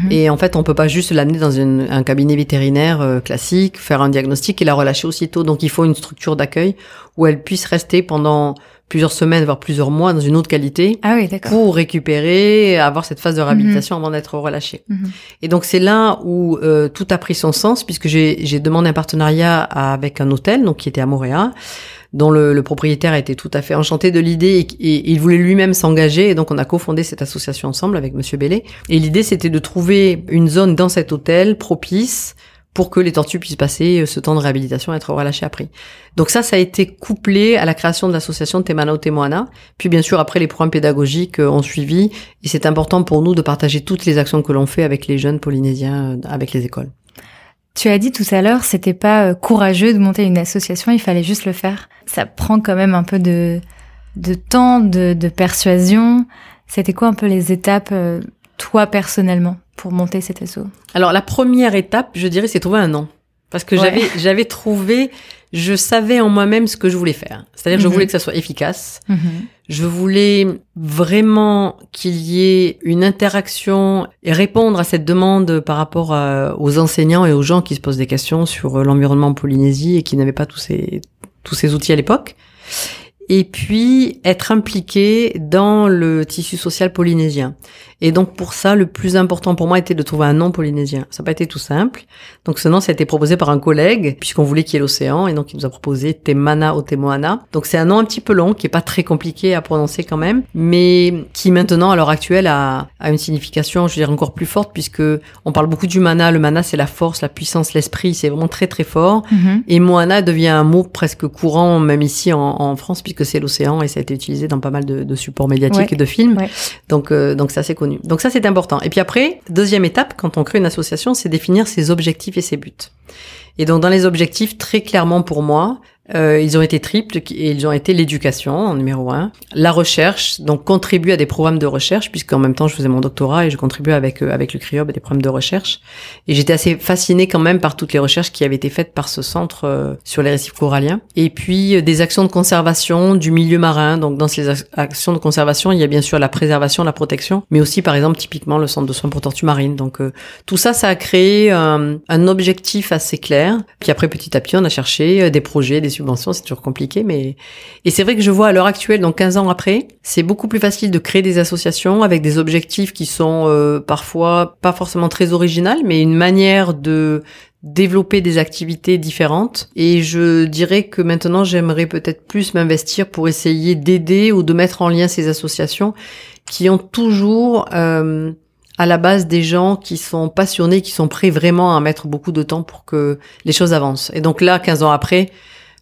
Et en fait, on peut pas juste l'amener dans un cabinet vétérinaire classique, faire un diagnostic et la relâcher aussitôt. Donc, il faut une structure d'accueil où elle puisse rester pendant plusieurs semaines, voire plusieurs mois dans une autre qualité pour récupérer, avoir cette phase de réhabilitation avant d'être relâchée. Et donc, c'est là où tout a pris son sens puisque j'ai demandé un partenariat avec un hôtel, donc qui était à Moorea, dont le propriétaire était tout à fait enchanté de l'idée et il voulait lui-même s'engager. Et donc, on a cofondé cette association ensemble avec Monsieur Bellé. Et l'idée, c'était de trouver une zone dans cet hôtel propice pour que les tortues puissent passer ce temps de réhabilitation et être relâchées après. Donc ça a été couplé à la création de l'association Te Mana o Te Moana. Puis bien sûr, après, les programmes pédagogiques ont suivi. Et c'est important pour nous de partager toutes les actions que l'on fait avec les jeunes Polynésiens, avec les écoles. Tu as dit tout à l'heure, c'était pas courageux de monter une association, il fallait juste le faire. Ça prend quand même un peu de temps, de persuasion. C'était quoi un peu les étapes, toi personnellement, pour monter cette asso? Alors la première étape, je dirais, c'est trouver un nom. Parce que j'avais trouvé, je savais en moi-même ce que je voulais faire. C'est-à-dire que je voulais que ça soit efficace. Je voulais vraiment qu'il y ait une interaction et répondre à cette demande par rapport aux enseignants et aux gens qui se posent des questions sur l'environnement en Polynésie et qui n'avaient pas tous ces outils à l'époque. Et puis, être impliqué dans le tissu social polynésien. Et donc, pour ça, le plus important pour moi était de trouver un nom polynésien. Ça n'a pas été tout simple. Donc, ce nom, ça a été proposé par un collègue, puisqu'on voulait qu'il y ait l'océan, et donc il nous a proposé Te Mana o Te Moana. Donc, c'est un nom un petit peu long, qui est pas très compliqué à prononcer quand même, mais qui maintenant, à l'heure actuelle, a une signification, je veux dire, encore plus forte, puisque on parle beaucoup du mana. Le mana, c'est la force, la puissance, l'esprit, c'est vraiment très, très fort. Et Moana devient un mot presque courant, même ici en France, puisque c'est l'océan, et ça a été utilisé dans pas mal de supports médiatiques et de films. Donc c'est assez connu. Donc ça, c'est important. Et puis après, deuxième étape, quand on crée une association, c'est définir ses objectifs et ses buts. Et donc dans les objectifs, très clairement pour moi, ils ont été triples et ils ont été l'éducation en numéro 1, la recherche, donc contribuer à des programmes de recherche, puisqu'en même temps je faisais mon doctorat et je contribuais avec le CRIOB à des programmes de recherche. Et j'étais assez fascinée quand même par toutes les recherches qui avaient été faites par ce centre sur les récifs coralliens. Et puis des actions de conservation du milieu marin. Donc dans ces actions de conservation, il y a bien sûr la préservation, la protection, mais aussi par exemple typiquement le centre de soins pour tortues marines. Donc tout ça, ça a créé un objectif assez clair. Puis après petit à petit, on a cherché des projets, des subventions, c'est toujours compliqué, mais et c'est vrai que je vois à l'heure actuelle, donc 15 ans après, c'est beaucoup plus facile de créer des associations avec des objectifs qui sont parfois pas forcément très originales, mais une manière de développer des activités différentes. Et je dirais que maintenant, j'aimerais peut-être plus m'investir pour essayer d'aider ou de mettre en lien ces associations qui ont toujours à la base des gens qui sont passionnés, qui sont prêts vraiment à mettre beaucoup de temps pour que les choses avancent. Et donc là, 15 ans après,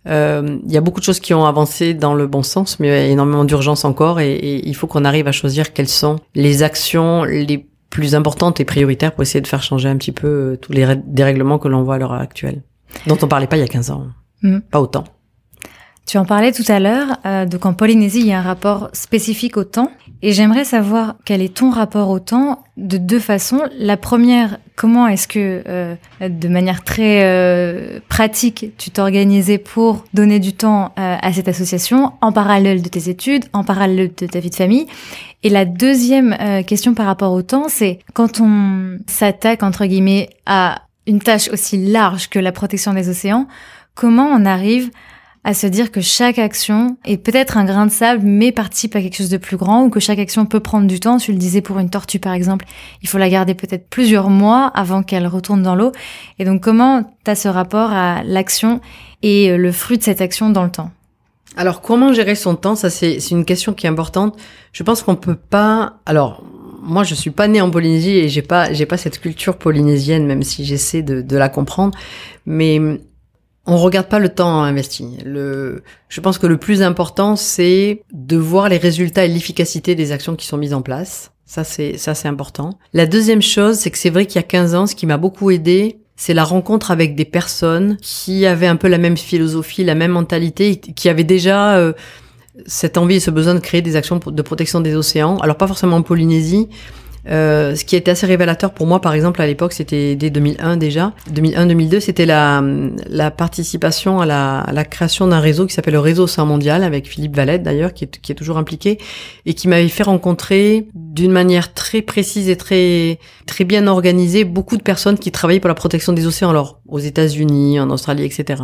il y a beaucoup de choses qui ont avancé dans le bon sens, mais il y a énormément d'urgence encore et il faut qu'on arrive à choisir quelles sont les actions les plus importantes et prioritaires pour essayer de faire changer un petit peu tous les dérèglements que l'on voit à l'heure actuelle, dont on parlait pas il y a 15 ans. Pas autant. Tu en parlais tout à l'heure, donc en Polynésie, il y a un rapport spécifique au temps. Et j'aimerais savoir quel est ton rapport au temps de deux façons. La première, comment est-ce que, de manière très pratique, tu t'organisais pour donner du temps à cette association en parallèle de tes études, en parallèle de ta vie de famille. Et la deuxième question par rapport au temps, c'est quand on s'attaque, entre guillemets, à une tâche aussi large que la protection des océans, comment on arrive à se dire que chaque action est peut-être un grain de sable, mais participe à quelque chose de plus grand, ou que chaque action peut prendre du temps. Tu le disais pour une tortue, par exemple, il faut la garder peut-être plusieurs mois avant qu'elle retourne dans l'eau. Et donc, comment t'as ce rapport à l'action et le fruit de cette action dans le temps? Alors, comment gérer son temps? Ça, c'est une question qui est importante. Je pense qu'on peut pas... Alors, moi, je suis pas née en Polynésie et j'ai pas cette culture polynésienne, même si j'essaie de la comprendre. Mais... on regarde pas le temps investi. Je pense que le plus important, c'est de voir les résultats et l'efficacité des actions qui sont mises en place. Ça, c'est important. La deuxième chose, c'est que c'est vrai qu'il y a 15 ans, ce qui m'a beaucoup aidé, c'est la rencontre avec des personnes qui avaient un peu la même philosophie, la même mentalité, qui avaient déjà cette envie et ce besoin de créer des actions de protection des océans. Alors, pas forcément en Polynésie. Ce qui a été assez révélateur pour moi, par exemple, à l'époque, c'était dès 2001 déjà. 2001-2002, c'était la participation à la création d'un réseau qui s'appelle le Réseau Océan Mondial, avec Philippe Valette d'ailleurs, qui est toujours impliqué, et qui m'avait fait rencontrer d'une manière très précise et très, très bien organisée beaucoup de personnes qui travaillaient pour la protection des océans, alors aux États-Unis, en Australie, etc.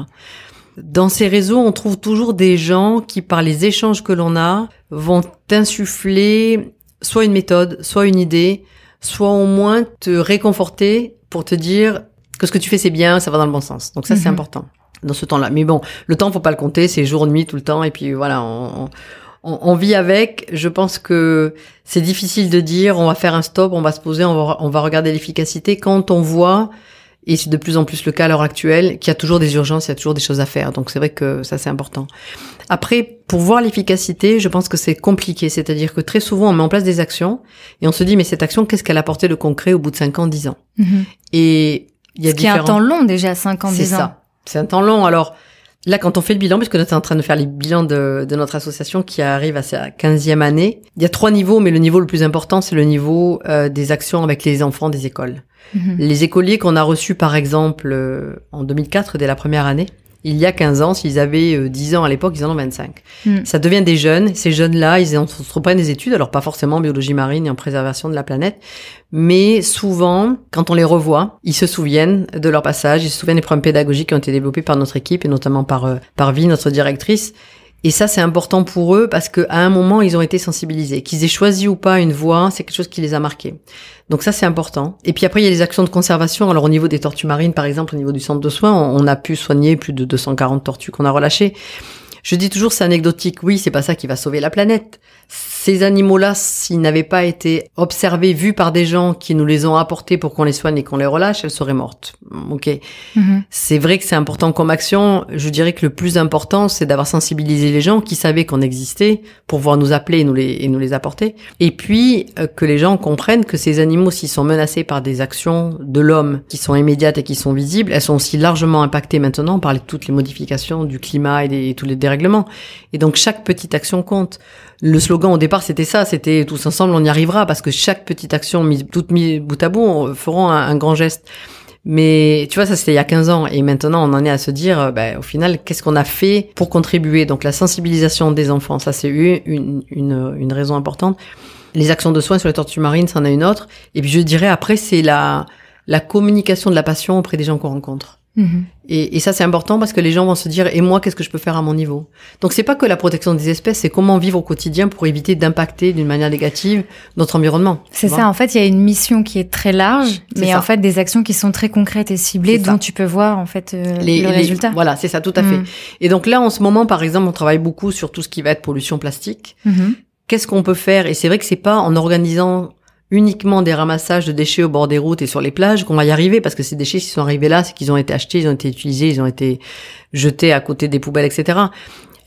Dans ces réseaux, on trouve toujours des gens qui, par les échanges que l'on a, vont insuffler soit une méthode, soit une idée, soit au moins te réconforter pour te dire que ce que tu fais c'est bien, ça va dans le bon sens. Donc ça c'est important dans ce temps-là. Mais bon, le temps faut pas le compter, c'est jour nuit tout le temps et puis voilà, on vit avec. Je pense que c'est difficile de dire on va faire un stop, on va se poser, on va regarder l'efficacité quand on voit, et c'est de plus en plus le cas à l'heure actuelle, qu'il y a toujours des urgences, il y a toujours des choses à faire. Donc c'est vrai que ça c'est important. Après, pour voir l'efficacité, je pense que c'est compliqué. C'est-à-dire que très souvent, on met en place des actions et on se dit, mais cette action, qu'est-ce qu'elle a apporté de concret au bout de 5 ans, 10 ans? Et Il y a un temps long déjà, 5 ans, 10 ans. C'est ça. C'est un temps long. Alors, là, quand on fait le bilan, puisque nous sommes en train de faire les bilans de notre association qui arrive à sa 15e année, il y a 3 niveaux, mais le niveau le plus important, c'est le niveau des actions avec les enfants des écoles. Les écoliers qu'on a reçus, par exemple, en 2004, dès la première année, il y a 15 ans, s'ils avaient 10 ans à l'époque, ils en ont 25. Ça devient des jeunes. Ces jeunes-là, ils entreprennent des études, alors pas forcément en biologie marine et en préservation de la planète, mais souvent, quand on les revoit, ils se souviennent de leur passage, ils se souviennent des programmes pédagogiques qui ont été développés par notre équipe et notamment par Vi, notre directrice. Et ça, c'est important pour eux parce qu'à un moment, ils ont été sensibilisés. Qu'ils aient choisi ou pas une voie, c'est quelque chose qui les a marqués. Donc ça, c'est important. Et puis après, il y a les actions de conservation. Alors au niveau des tortues marines, par exemple, au niveau du centre de soins, on a pu soigner plus de 240 tortues qu'on a relâchées. Je dis toujours, c'est anecdotique. Oui, c'est pas ça qui va sauver la planète. Ces animaux-là, s'ils n'avaient pas été observés, vus par des gens qui nous les ont apportés pour qu'on les soigne et qu'on les relâche, elles seraient mortes. Ok. C'est vrai que c'est important comme action. Je dirais que le plus important, c'est d'avoir sensibilisé les gens qui savaient qu'on existait pour pouvoir nous appeler et nous les apporter. Et puis, que les gens comprennent que ces animaux, s'ils sont menacés par des actions de l'homme qui sont immédiates et qui sont visibles, elles sont aussi largement impactées maintenant par toutes les modifications du climat et tous les dérèglements. Et donc, chaque petite action compte. Le slogan au départ, c'était ça, c'était tous ensemble, on y arrivera, parce que chaque petite action toute mise bout à bout, feront un grand geste. Mais tu vois, ça c'était il y a 15 ans, et maintenant on en est à se dire, au final, qu'est-ce qu'on a fait pour contribuer? Donc la sensibilisation des enfants, ça c'est une raison importante. Les actions de soins sur les tortues marines, c'en a une autre. Et puis je dirais après, c'est la communication de la passion auprès des gens qu'on rencontre. Et ça, c'est important parce que les gens vont se dire, et moi, qu'est-ce que je peux faire à mon niveau? Donc, c'est pas que la protection des espèces, c'est comment vivre au quotidien pour éviter d'impacter d'une manière négative notre environnement. C'est ça. En fait, il y a une mission qui est très large, mais en fait, des actions qui sont très concrètes et ciblées, dont tu peux voir, en fait, le résultat. Voilà, c'est ça, tout à fait. Et donc là, en ce moment, par exemple, on travaille beaucoup sur tout ce qui va être pollution plastique. Qu'est-ce qu'on peut faire? Et c'est vrai que c'est pas en organisant uniquement des ramassages de déchets au bord des routes et sur les plages qu'on va y arriver, parce que ces déchets, s'ils sont arrivés là, c'est qu'ils ont été achetés, ils ont été utilisés, ils ont été jetés à côté des poubelles, etc.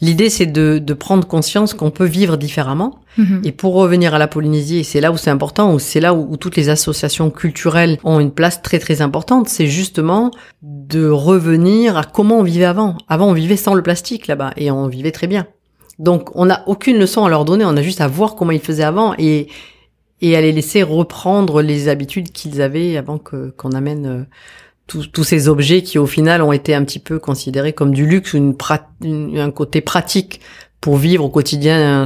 L'idée, c'est de prendre conscience qu'on peut vivre différemment. Et pour revenir à la Polynésie, et c'est là où c'est important, ou c'est là où toutes les associations culturelles ont une place très très importante, c'est justement de revenir à comment on vivait avant. Avant, on vivait sans le plastique là-bas, et on vivait très bien. Donc, on n'a aucune leçon à leur donner, on a juste à voir comment ils faisaient avant, et à les laisser reprendre les habitudes qu'ils avaient avant qu'on amène tous ces objets qui, au final, ont été un petit peu considérés comme du luxe ou un côté pratique pour vivre au quotidien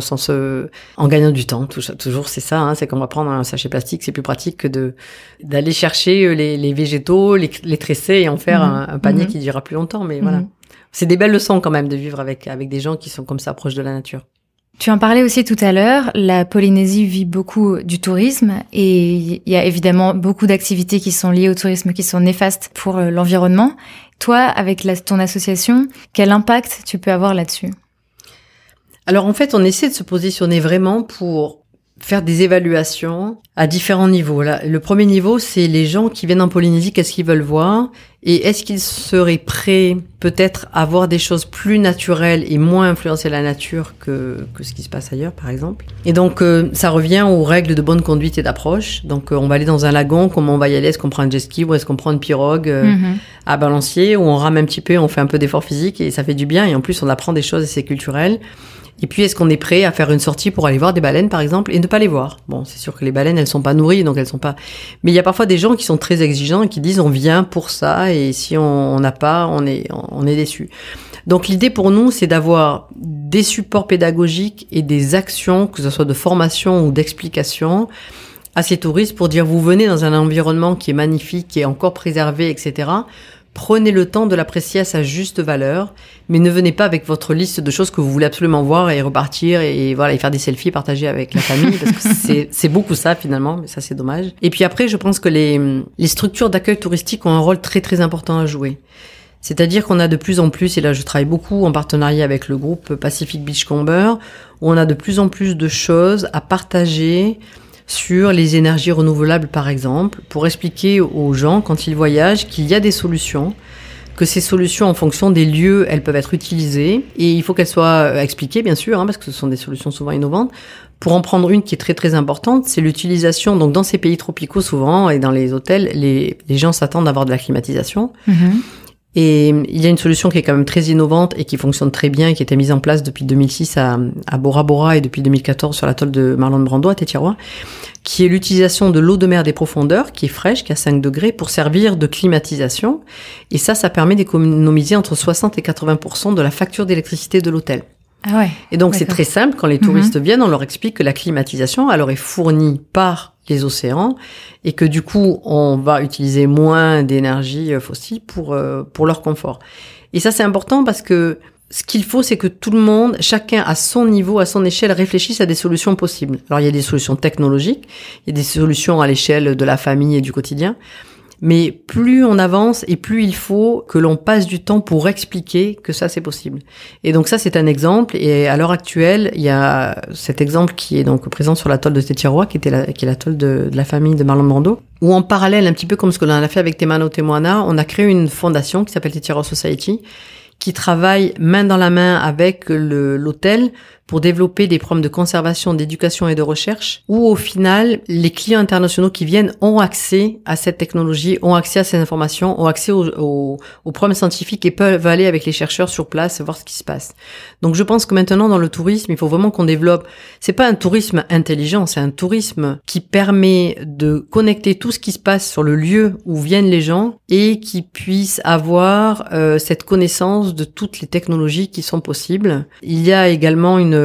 en gagnant du temps. Toujours, c'est ça, c'est qu'on va prendre un sachet plastique, c'est plus pratique que d'aller chercher les végétaux, les tresser et en faire un panier qui durera plus longtemps. Mais voilà. C'est des belles leçons quand même de vivre avec des gens qui sont comme ça proches de la nature. Tu en parlais aussi tout à l'heure, la Polynésie vit beaucoup du tourisme et il y a évidemment beaucoup d'activités qui sont liées au tourisme qui sont néfastes pour l'environnement. Toi, avec ton association, quel impact tu peux avoir là-dessus? Alors en fait, on essaie de se positionner vraiment pour faire des évaluations à différents niveaux. Là, le premier niveau, c'est les gens qui viennent en Polynésie, qu'est-ce qu'ils veulent voir et est-ce qu'ils seraient prêts peut-être à voir des choses plus naturelles et moins influencer la nature que ce qui se passe ailleurs, par exemple. Et donc, ça revient aux règles de bonne conduite et d'approche. Donc, on va aller dans un lagon, comment on va y aller? Est-ce qu'on prend un jet ski ou est-ce qu'on prend une pirogue à balancier ou on rame un petit peu, on fait un peu d'effort physique et ça fait du bien et en plus, on apprend des choses et c'est culturel. Et puis, est-ce qu'on est prêt à faire une sortie pour aller voir des baleines, par exemple, et ne pas les voir? Bon, c'est sûr que les baleines, elles sont pas nourries, donc elles sont pas... Mais il y a parfois des gens qui sont très exigeants et qui disent on vient pour ça, et si on n'a pas, on est déçu. Donc, l'idée pour nous, c'est d'avoir des supports pédagogiques et des actions, que ce soit de formation ou d'explication, à ces touristes pour dire vous venez dans un environnement qui est magnifique, qui est encore préservé, etc., prenez le temps de l'apprécier à sa juste valeur, mais ne venez pas avec votre liste de choses que vous voulez absolument voir et repartir et voilà et faire des selfies, partager avec la famille parce que c'est beaucoup ça finalement, mais ça c'est dommage. Et puis après, je pense que les structures d'accueil touristique ont un rôle très très important à jouer. C'est-à-dire qu'on a de plus en plus, et là je travaille beaucoup en partenariat avec le groupe Pacific Beachcomber, où on a de plus en plus de choses à partager sur les énergies renouvelables, par exemple, pour expliquer aux gens, quand ils voyagent, qu'il y a des solutions, que ces solutions, en fonction des lieux, elles peuvent être utilisées, et il faut qu'elles soient expliquées, bien sûr, parce que ce sont des solutions souvent innovantes, Pour en prendre une qui est très très importante, c'est l'utilisation. Donc dans ces pays tropicaux souvent et dans les hôtels, les gens s'attendent à avoir de la climatisation. Et il y a une solution qui est quand même très innovante et qui fonctionne très bien et qui a été mise en place depuis 2006 à Bora Bora et depuis 2014 sur l'atoll de Marlon Brando à Tetiaroa, qui est l'utilisation de l'eau de mer des profondeurs, qui est fraîche, qui a 5 degrés, pour servir de climatisation. Et ça permet d'économiser entre 60 et 80% de la facture d'électricité de l'hôtel. Ah ouais. Et donc, c'est très simple. Quand les touristes viennent, on leur explique que la climatisation, elle leur est fournie par les océans et que du coup, on va utiliser moins d'énergie fossile pour leur confort. Et ça, c'est important parce que ce qu'il faut, c'est que tout le monde, chacun à son niveau, à son échelle, réfléchisse à des solutions possibles. Alors, il y a des solutions technologiques, il y a des solutions à l'échelle de la famille et du quotidien. Mais plus on avance et plus il faut que l'on passe du temps pour expliquer que ça, c'est possible. Et donc ça, c'est un exemple. Et à l'heure actuelle, il y a cet exemple qui est donc présent sur l'atoll de Tetiaroa, qui est l'atoll de la famille de Marlon Brando, où en parallèle, un petit peu comme ce que l'on a fait avec Te Mana o Te Moana, on a créé une fondation qui s'appelle Tetiaroa Society, qui travaille main dans la main avec l'hôtel pour développer des programmes de conservation, d'éducation et de recherche, où au final, les clients internationaux qui viennent ont accès à cette technologie, ont accès à ces informations, ont accès aux programmes scientifiques et peuvent aller avec les chercheurs sur place voir ce qui se passe. Donc je pense que maintenant, dans le tourisme, il faut vraiment qu'on développe, c'est pas un tourisme intelligent, c'est un tourisme qui permet de connecter tout ce qui se passe sur le lieu où viennent les gens et qui puisse avoir cette connaissance de toutes les technologies qui sont possibles. Il y a également une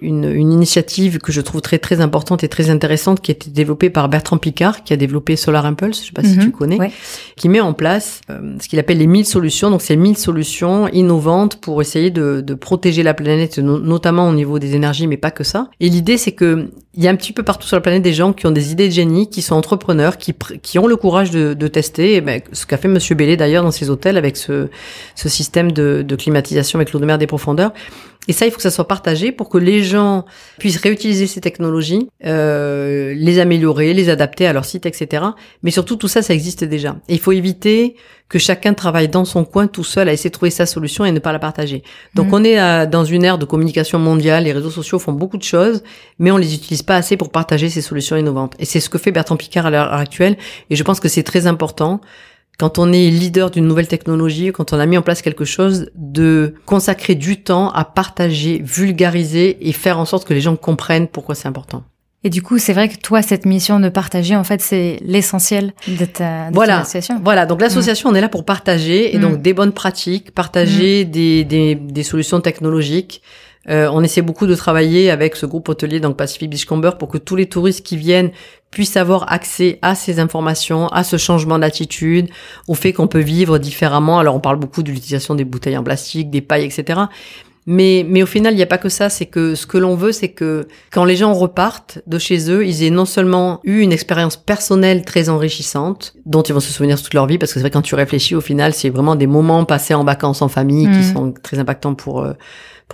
initiative que je trouve très très importante et très intéressante qui a été développée par Bertrand Piccard, qui a développé Solar Impulse, je sais pas si tu connais, qui met en place ce qu'il appelle les 1000 solutions. Donc c'est 1000 solutions innovantes pour essayer de protéger la planète, notamment au niveau des énergies, mais pas que ça. Et l'idée, c'est que il y a un petit peu partout sur la planète des gens qui ont des idées de génie, qui sont entrepreneurs, qui ont le courage de tester, et ce qu'a fait Monsieur Bellé d'ailleurs dans ses hôtels avec ce système de climatisation avec l'eau de mer des profondeurs. Et ça, il faut que ça soit partagé pour que les gens puissent réutiliser ces technologies, les améliorer, les adapter à leur site, etc. Mais surtout, tout ça, ça existe déjà. Et il faut éviter que chacun travaille dans son coin tout seul à essayer de trouver sa solution et ne pas la partager. Donc, on est dans une ère de communication mondiale. Les réseaux sociaux font beaucoup de choses, mais on les utilise pas assez pour partager ces solutions innovantes. Et c'est ce que fait Bertrand Piccard à l'heure actuelle. Et je pense que c'est très important, quand on est leader d'une nouvelle technologie, quand on a mis en place quelque chose, de consacrer du temps à partager, vulgariser et faire en sorte que les gens comprennent pourquoi c'est important. Et du coup, c'est vrai que toi, cette mission de partager, en fait, c'est l'essentiel de ton association. Voilà. Donc, l'association, on est là pour partager, et donc des bonnes pratiques, partager des solutions technologiques. On essaie beaucoup de travailler avec ce groupe hôtelier, donc Pacific Beachcomber, pour que tous les touristes qui viennent puissent avoir accès à ces informations, à ce changement d'attitude, au fait qu'on peut vivre différemment. Alors, on parle beaucoup de l'utilisation des bouteilles en plastique, des pailles, etc. Mais au final, il n'y a pas que ça. C'est que ce que l'on veut, c'est que quand les gens repartent de chez eux, ils aient non seulement eu une expérience personnelle très enrichissante, dont ils vont se souvenir toute leur vie, parce que c'est vrai, quand tu réfléchis, au final, c'est vraiment des moments passés en vacances en famille qui sont très impactants pour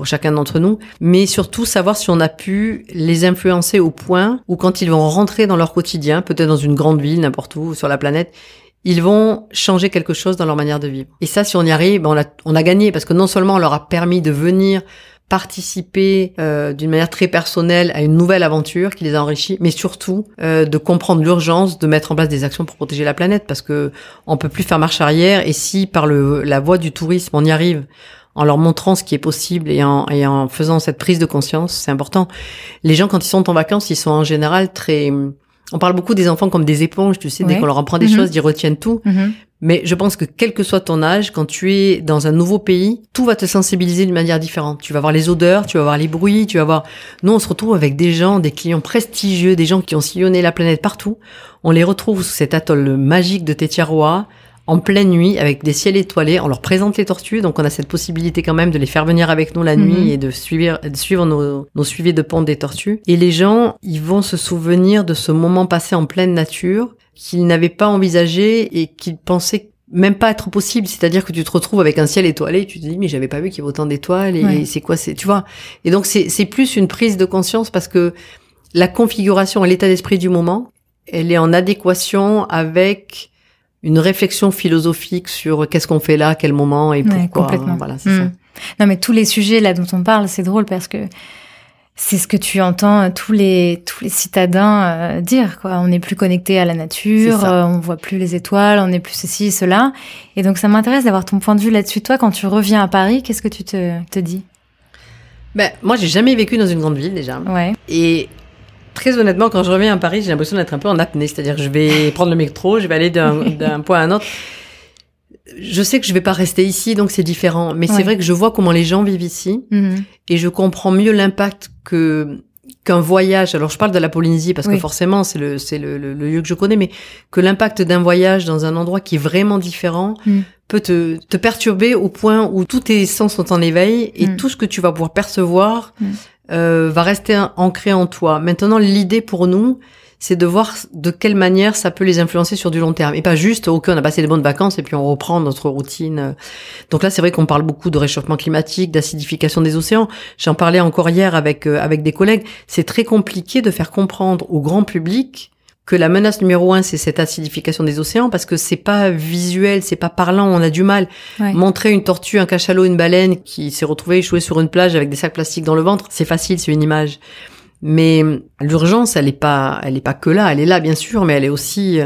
chacun d'entre nous, mais surtout savoir si on a pu les influencer au point où quand ils vont rentrer dans leur quotidien, peut-être dans une grande ville, n'importe où sur la planète, ils vont changer quelque chose dans leur manière de vivre. Et ça, si on y arrive, on a gagné, parce que non seulement on leur a permis de venir participer d'une manière très personnelle à une nouvelle aventure qui les a enrichis, mais surtout de comprendre l'urgence de mettre en place des actions pour protéger la planète, parce que on peut plus faire marche arrière. Et si par la voie du tourisme on y arrive, en leur montrant ce qui est possible et en faisant cette prise de conscience, c'est important. Les gens, quand ils sont en vacances, ils sont en général très... On parle beaucoup des enfants comme des éponges, tu sais, dès qu'on leur apprend des choses, ils retiennent tout. Mais je pense que quel que soit ton âge, quand tu es dans un nouveau pays, tout va te sensibiliser d'une manière différente. Tu vas voir les odeurs, tu vas voir les bruits, tu vas voir... Nous, on se retrouve avec des gens, des clients prestigieux, des gens qui ont sillonné la planète partout. On les retrouve sous cet atoll magique de Tetiaroa, en pleine nuit, avec des ciels étoilés. On leur présente les tortues, donc on a cette possibilité quand même de les faire venir avec nous la nuit et de suivre nos suivis de ponte des tortues. Et les gens, ils vont se souvenir de ce moment passé en pleine nature qu'ils n'avaient pas envisagé et qu'ils pensaient même pas être possible. C'est-à-dire que tu te retrouves avec un ciel étoilé et tu te dis, mais j'avais pas vu qu'il y avait autant d'étoiles et c'est quoi, tu vois. Et donc c'est plus une prise de conscience, parce que la configuration et l'état d'esprit du moment, elle est en adéquation avec une réflexion philosophique sur qu'est-ce qu'on fait là, à quel moment et pourquoi. Complètement. Voilà, c'est ça. Non, mais tous les sujets là dont on parle, c'est drôle parce que C'est ce que tu entends tous les citadins dire, quoi. On n'est plus connecté à la nature, on voit plus les étoiles, on n'est plus ceci, cela. Et donc, ça m'intéresse d'avoir ton point de vue là-dessus. Toi, quand tu reviens à Paris, qu'est-ce que tu te dis? Moi, j'ai jamais vécu dans une grande ville, déjà. Ouais. Et très honnêtement, quand je reviens à Paris, j'ai l'impression d'être un peu en apnée. C'est-à-dire que je vais prendre le métro, je vais aller d'un point à un autre. Je sais que je vais pas rester ici, donc c'est différent. Mais c'est vrai que je vois comment les gens vivent ici. Et je comprends mieux l'impact qu'un voyage. Alors, je parle de la Polynésie parce que forcément, c'est le lieu que je connais, mais que l'impact d'un voyage dans un endroit qui est vraiment différent peut te perturber au point où tous tes sens sont en éveil et tout ce que tu vas pouvoir percevoir va rester ancré en toi. Maintenant, l'idée pour nous, c'est de voir de quelle manière ça peut les influencer sur du long terme. Et pas juste, ok, on a passé des bonnes vacances et puis on reprend notre routine. Donc là, c'est vrai qu'on parle beaucoup de réchauffement climatique, d'acidification des océans. J'en parlais encore hier avec des collègues. C'est très compliqué de faire comprendre au grand public que la menace numéro 1, c'est cette acidification des océans, parce que c'est pas visuel, c'est pas parlant, on a du mal. Montrer une tortue, un cachalot, une baleine qui s'est retrouvée échouée sur une plage avec des sacs plastiques dans le ventre, c'est facile, c'est une image. Mais l'urgence, elle est pas que là. Elle est là, bien sûr, mais elle est aussi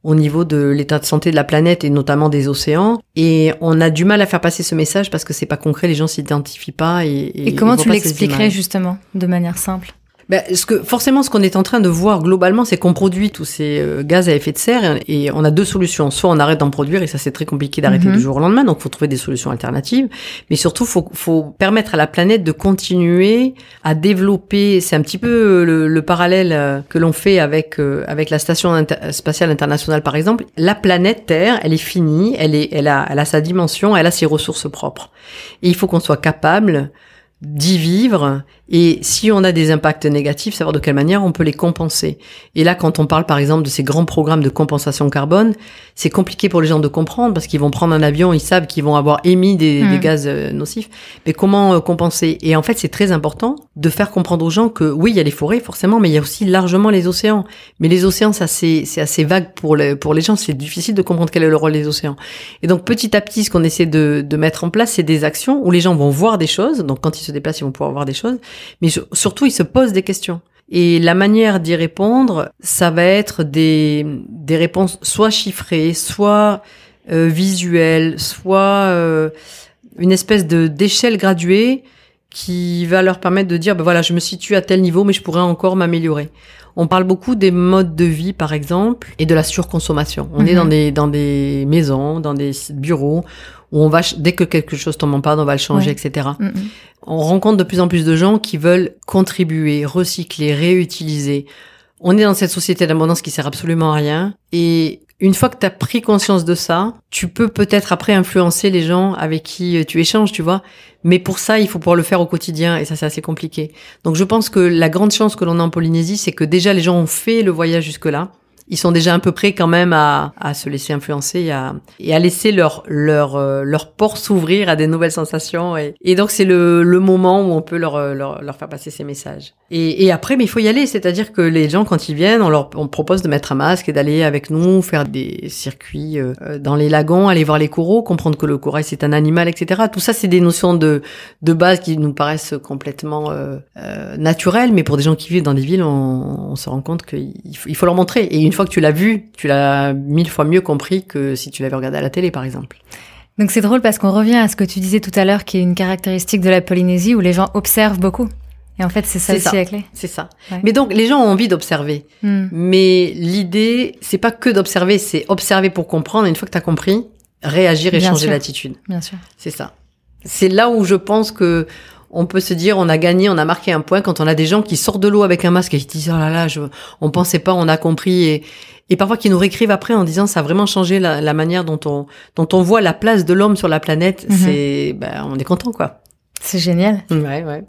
au niveau de l'état de santé de la planète et notamment des océans. Et on a du mal à faire passer ce message parce que c'est pas concret, les gens s'identifient pas. Et comment tu l'expliquerais justement, de manière simple? Forcément, ce qu'on est en train de voir globalement, c'est qu'on produit tous ces gaz à effet de serre et on a deux solutions. Soit on arrête d'en produire et ça c'est très compliqué d'arrêter du jour au lendemain, donc faut trouver des solutions alternatives. Mais surtout, faut permettre à la planète de continuer à développer. C'est un petit peu le parallèle que l'on fait avec la station spatiale internationale par exemple. La planète Terre, elle est finie, elle a sa dimension, elle a ses ressources propres. Et il faut qu'on soit capable d'y vivre, et si on a des impacts négatifs, savoir de quelle manière on peut les compenser. Et là, quand on parle par exemple de ces grands programmes de compensation carbone, c'est compliqué pour les gens de comprendre parce qu'ils vont prendre un avion, ils savent qu'ils vont avoir émis des gaz nocifs, mais comment compenser? Et en fait, c'est très important de faire comprendre aux gens que oui, il y a les forêts forcément, mais il y a aussi largement les océans. Mais les océans, ça c'est assez vague pour les gens, c'est difficile de comprendre quel est le rôle des océans. Et donc petit à petit, ce qu'on essaie de mettre en place, c'est des actions où les gens vont voir des choses. Donc quand ils se déplacent, ils vont pouvoir voir des choses. Mais surtout, ils se posent des questions. Et la manière d'y répondre, ça va être des réponses soit chiffrées, soit visuelles, soit une espèce d'échelle graduée qui va leur permettre de dire, voilà, je me situe à tel niveau, mais je pourrais encore m'améliorer. On parle beaucoup des modes de vie, par exemple, et de la surconsommation. On est dans des maisons, dans des bureaux, où on va, dès que quelque chose tombe en panne, on va le changer, etc. On rencontre de plus en plus de gens qui veulent contribuer, recycler, réutiliser. On est dans cette société d'abondance qui sert absolument à rien. Et une fois que tu as pris conscience de ça, tu peux peut-être après influencer les gens avec qui tu échanges, tu vois. Mais pour ça, il faut pouvoir le faire au quotidien et ça, c'est assez compliqué. Donc je pense que la grande chance que l'on a en Polynésie, c'est que déjà les gens ont fait le voyage jusque-là. Ils sont déjà un peu prêts quand même à se laisser influencer et à laisser leur porte s'ouvrir à des nouvelles sensations. Et donc, c'est le moment où on peut leur faire passer ces messages. Et après, mais il faut y aller. C'est-à-dire que les gens, quand ils viennent, on propose de mettre un masque et d'aller avec nous faire des circuits dans les lagons, aller voir les coraux, comprendre que le corail, c'est un animal, etc. Tout ça, c'est des notions de base qui nous paraissent complètement naturelles. Mais pour des gens qui vivent dans des villes, on se rend compte qu'il faut leur montrer. Et une fois que tu l'as vu, tu l'as 1000 fois mieux compris que si tu l'avais regardé à la télé, par exemple. Donc c'est drôle parce qu'on revient à ce que tu disais tout à l'heure, qui est une caractéristique de la Polynésie où les gens observent beaucoup. Et en fait, c'est ça aussi la clé. C'est ça. Ouais. Mais donc, les gens ont envie d'observer. Mais l'idée, c'est pas que d'observer, c'est observer pour comprendre. Et une fois que tu as compris, réagir et changer d'attitude. Bien sûr. C'est ça. C'est là où je pense que on peut se dire, on a gagné, on a marqué un point quand on a des gens qui sortent de l'eau avec un masque et qui disent, oh là là, on pensait pas, on a compris. Et parfois qui nous réécrivent après en disant, ça a vraiment changé la manière dont on voit la place de l'homme sur la planète. On est content, quoi. C'est génial. Ouais.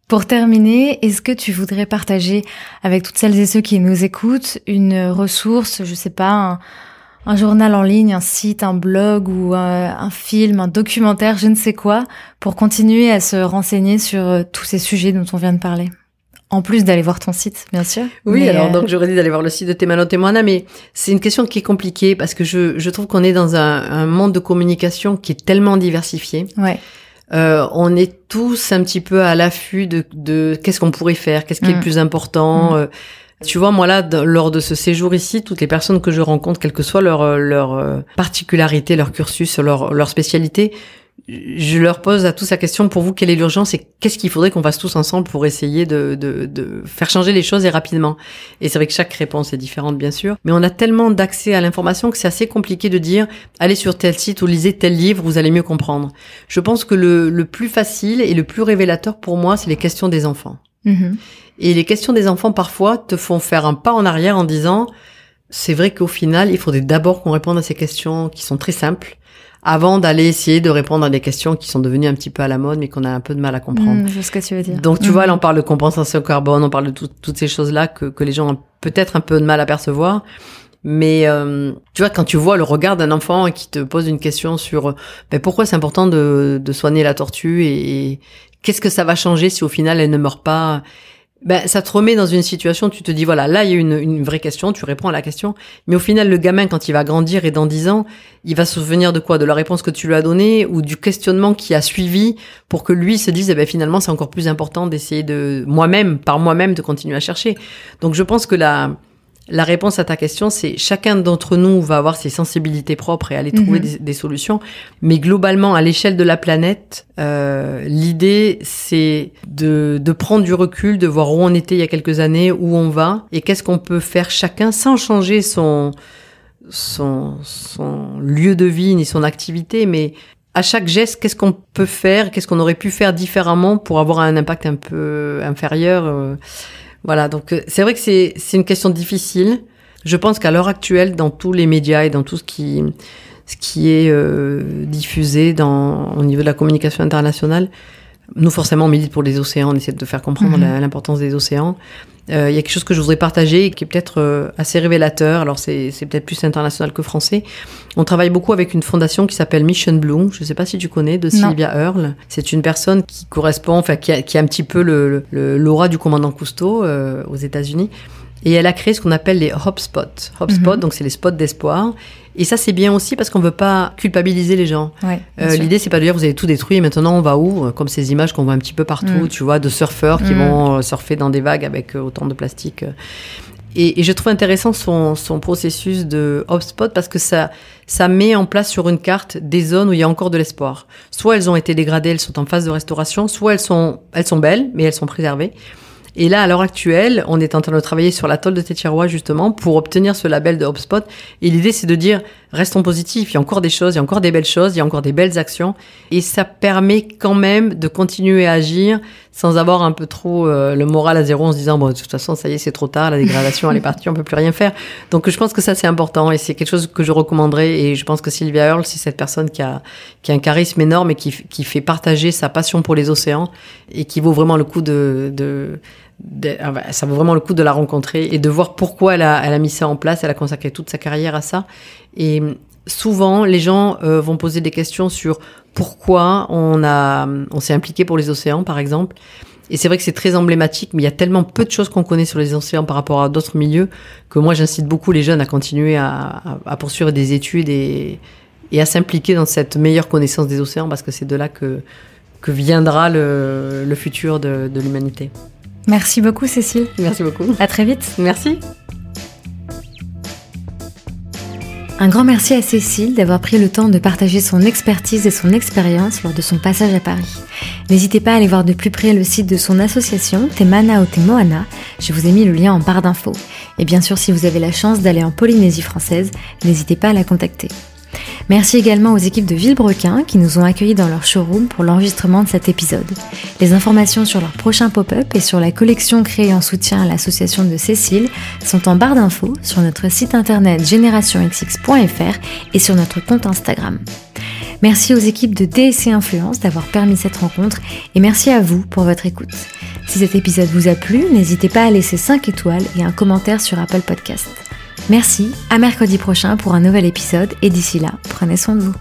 Pour terminer, est-ce que tu voudrais partager avec toutes celles et ceux qui nous écoutent une ressource, je sais pas, un journal en ligne, un site, un blog ou un film, un documentaire, je ne sais quoi, pour continuer à se renseigner sur tous ces sujets dont on vient de parler? En plus d'aller voir ton site, bien sûr. Oui, alors donc j'aurais dit d'aller voir le site de Te Te Moana, mais c'est une question qui est compliquée parce que je trouve qu'on est dans un monde de communication qui est tellement diversifié. Ouais. On est tous un petit peu à l'affût de qu'est-ce qu'on pourrait faire, qu'est-ce qui est le plus important. Tu vois, moi là, lors de ce séjour ici, toutes les personnes que je rencontre, quelle que soit leur particularité, leur cursus, leur spécialité, je leur pose à tous la question, pour vous, quelle est l'urgence et qu'est-ce qu'il faudrait qu'on fasse tous ensemble pour essayer de faire changer les choses et rapidement. Et c'est vrai que chaque réponse est différente, bien sûr, mais on a tellement d'accès à l'information que c'est assez compliqué de dire, allez sur tel site ou lisez tel livre, vous allez mieux comprendre. Je pense que le plus facile et le plus révélateur pour moi, c'est les questions des enfants. Et les questions des enfants, parfois, te font faire un pas en arrière en disant, c'est vrai qu'au final, il faudrait d'abord qu'on réponde à ces questions qui sont très simples, avant d'aller essayer de répondre à des questions qui sont devenues un petit peu à la mode, mais qu'on a un peu de mal à comprendre. Je vois ce que tu veux dire. Donc, tu vois, là, on parle de compensation carbone, on parle de toutes ces choses-là que les gens ont peut-être un peu de mal à percevoir. Mais tu vois, quand tu vois le regard d'un enfant qui te pose une question sur pourquoi c'est important de soigner la tortue et qu'est-ce que ça va changer si au final elle ne meurt pas, ça te remet dans une situation où tu te dis, voilà, là il y a une vraie question, tu réponds à la question, mais au final le gamin, quand il va grandir et dans 10 ans, il va se souvenir de quoi? De la réponse que tu lui as donnée ou du questionnement qui a suivi pour que lui se dise, finalement c'est encore plus important d'essayer par moi-même de continuer à chercher. Donc je pense que la réponse à ta question, c'est chacun d'entre nous va avoir ses sensibilités propres et aller trouver des solutions. Mais globalement, à l'échelle de la planète, l'idée, c'est de prendre du recul, de voir où on était il y a quelques années, où on va, et qu'est-ce qu'on peut faire chacun sans changer son lieu de vie ni son activité, mais à chaque geste, qu'est-ce qu'on peut faire, qu'est-ce qu'on aurait pu faire différemment pour avoir un impact un peu inférieur. Voilà, donc c'est vrai que c'est une question difficile. Je pense qu'à l'heure actuelle, dans tous les médias et dans tout ce qui est diffusé au niveau de la communication internationale, nous forcément on milite pour les océans, on essaie de faire comprendre l'importance des océans. Il y a quelque chose que je voudrais partager qui est peut-être assez révélateur. Alors c'est peut-être plus international que français. On travaille beaucoup avec une fondation qui s'appelle Mission Blue. Je ne sais pas si tu connais, de Sylvia Earle. C'est une personne qui correspond, qui a un petit peu l'aura du commandant Cousteau aux États-Unis. Et elle a créé ce qu'on appelle les HopSpots. HopSpots, donc c'est les spots d'espoir. Et ça, c'est bien aussi parce qu'on veut pas culpabiliser les gens. Ouais, l'idée, c'est pas de dire vous avez tout détruit et maintenant on va où? Comme ces images qu'on voit un petit peu partout, tu vois, de surfeurs qui vont surfer dans des vagues avec autant de plastique. Et je trouve intéressant son processus de HopSpot parce que ça met en place sur une carte des zones où il y a encore de l'espoir. Soit elles ont été dégradées, elles sont en phase de restauration, soit elles sont belles, mais elles sont préservées. Et là, à l'heure actuelle, on est en train de travailler sur l'atoll de Tetiaroa, justement, pour obtenir ce label de HopSpot. Et l'idée, c'est de dire, restons positifs, il y a encore des choses, il y a encore des belles choses, il y a encore des belles actions. Et ça permet quand même de continuer à agir sans avoir un peu trop le moral à zéro en se disant, bon, de toute façon, ça y est, c'est trop tard, la dégradation, elle est partie, on peut plus rien faire. Donc, je pense que ça, c'est important et c'est quelque chose que je recommanderais. Et je pense que Sylvia Earle, c'est cette personne qui a un charisme énorme et qui fait partager sa passion pour les océans et qui vaut vraiment le coup ça vaut vraiment le coup de la rencontrer et de voir pourquoi elle a mis ça en place. Elle a consacré toute sa carrière à ça. Et souvent, les gens vont poser des questions sur pourquoi on s'est impliqué pour les océans, par exemple. Et c'est vrai que c'est très emblématique, mais il y a tellement peu de choses qu'on connaît sur les océans par rapport à d'autres milieux que moi, j'incite beaucoup les jeunes à continuer à poursuivre des études et à s'impliquer dans cette meilleure connaissance des océans parce que c'est de là que viendra le futur de l'humanité. Merci beaucoup, Cécile. Merci beaucoup. À très vite. Merci. Un grand merci à Cécile d'avoir pris le temps de partager son expertise et son expérience lors de son passage à Paris. N'hésitez pas à aller voir de plus près le site de son association, Te Mana o Te Moana. Je vous ai mis le lien en barre d'infos. Et bien sûr, si vous avez la chance d'aller en Polynésie française, n'hésitez pas à la contacter. Merci également aux équipes de Villebrequin qui nous ont accueillis dans leur showroom pour l'enregistrement de cet épisode. Les informations sur leur prochain pop-up et sur la collection créée en soutien à l'association de Cécile sont en barre d'infos sur notre site internet generationxx.fr et sur notre compte Instagram. Merci aux équipes de DSC Influence d'avoir permis cette rencontre et merci à vous pour votre écoute. Si cet épisode vous a plu, n'hésitez pas à laisser 5 étoiles et un commentaire sur Apple Podcast. Merci, à mercredi prochain pour un nouvel épisode et d'ici là, prenez soin de vous.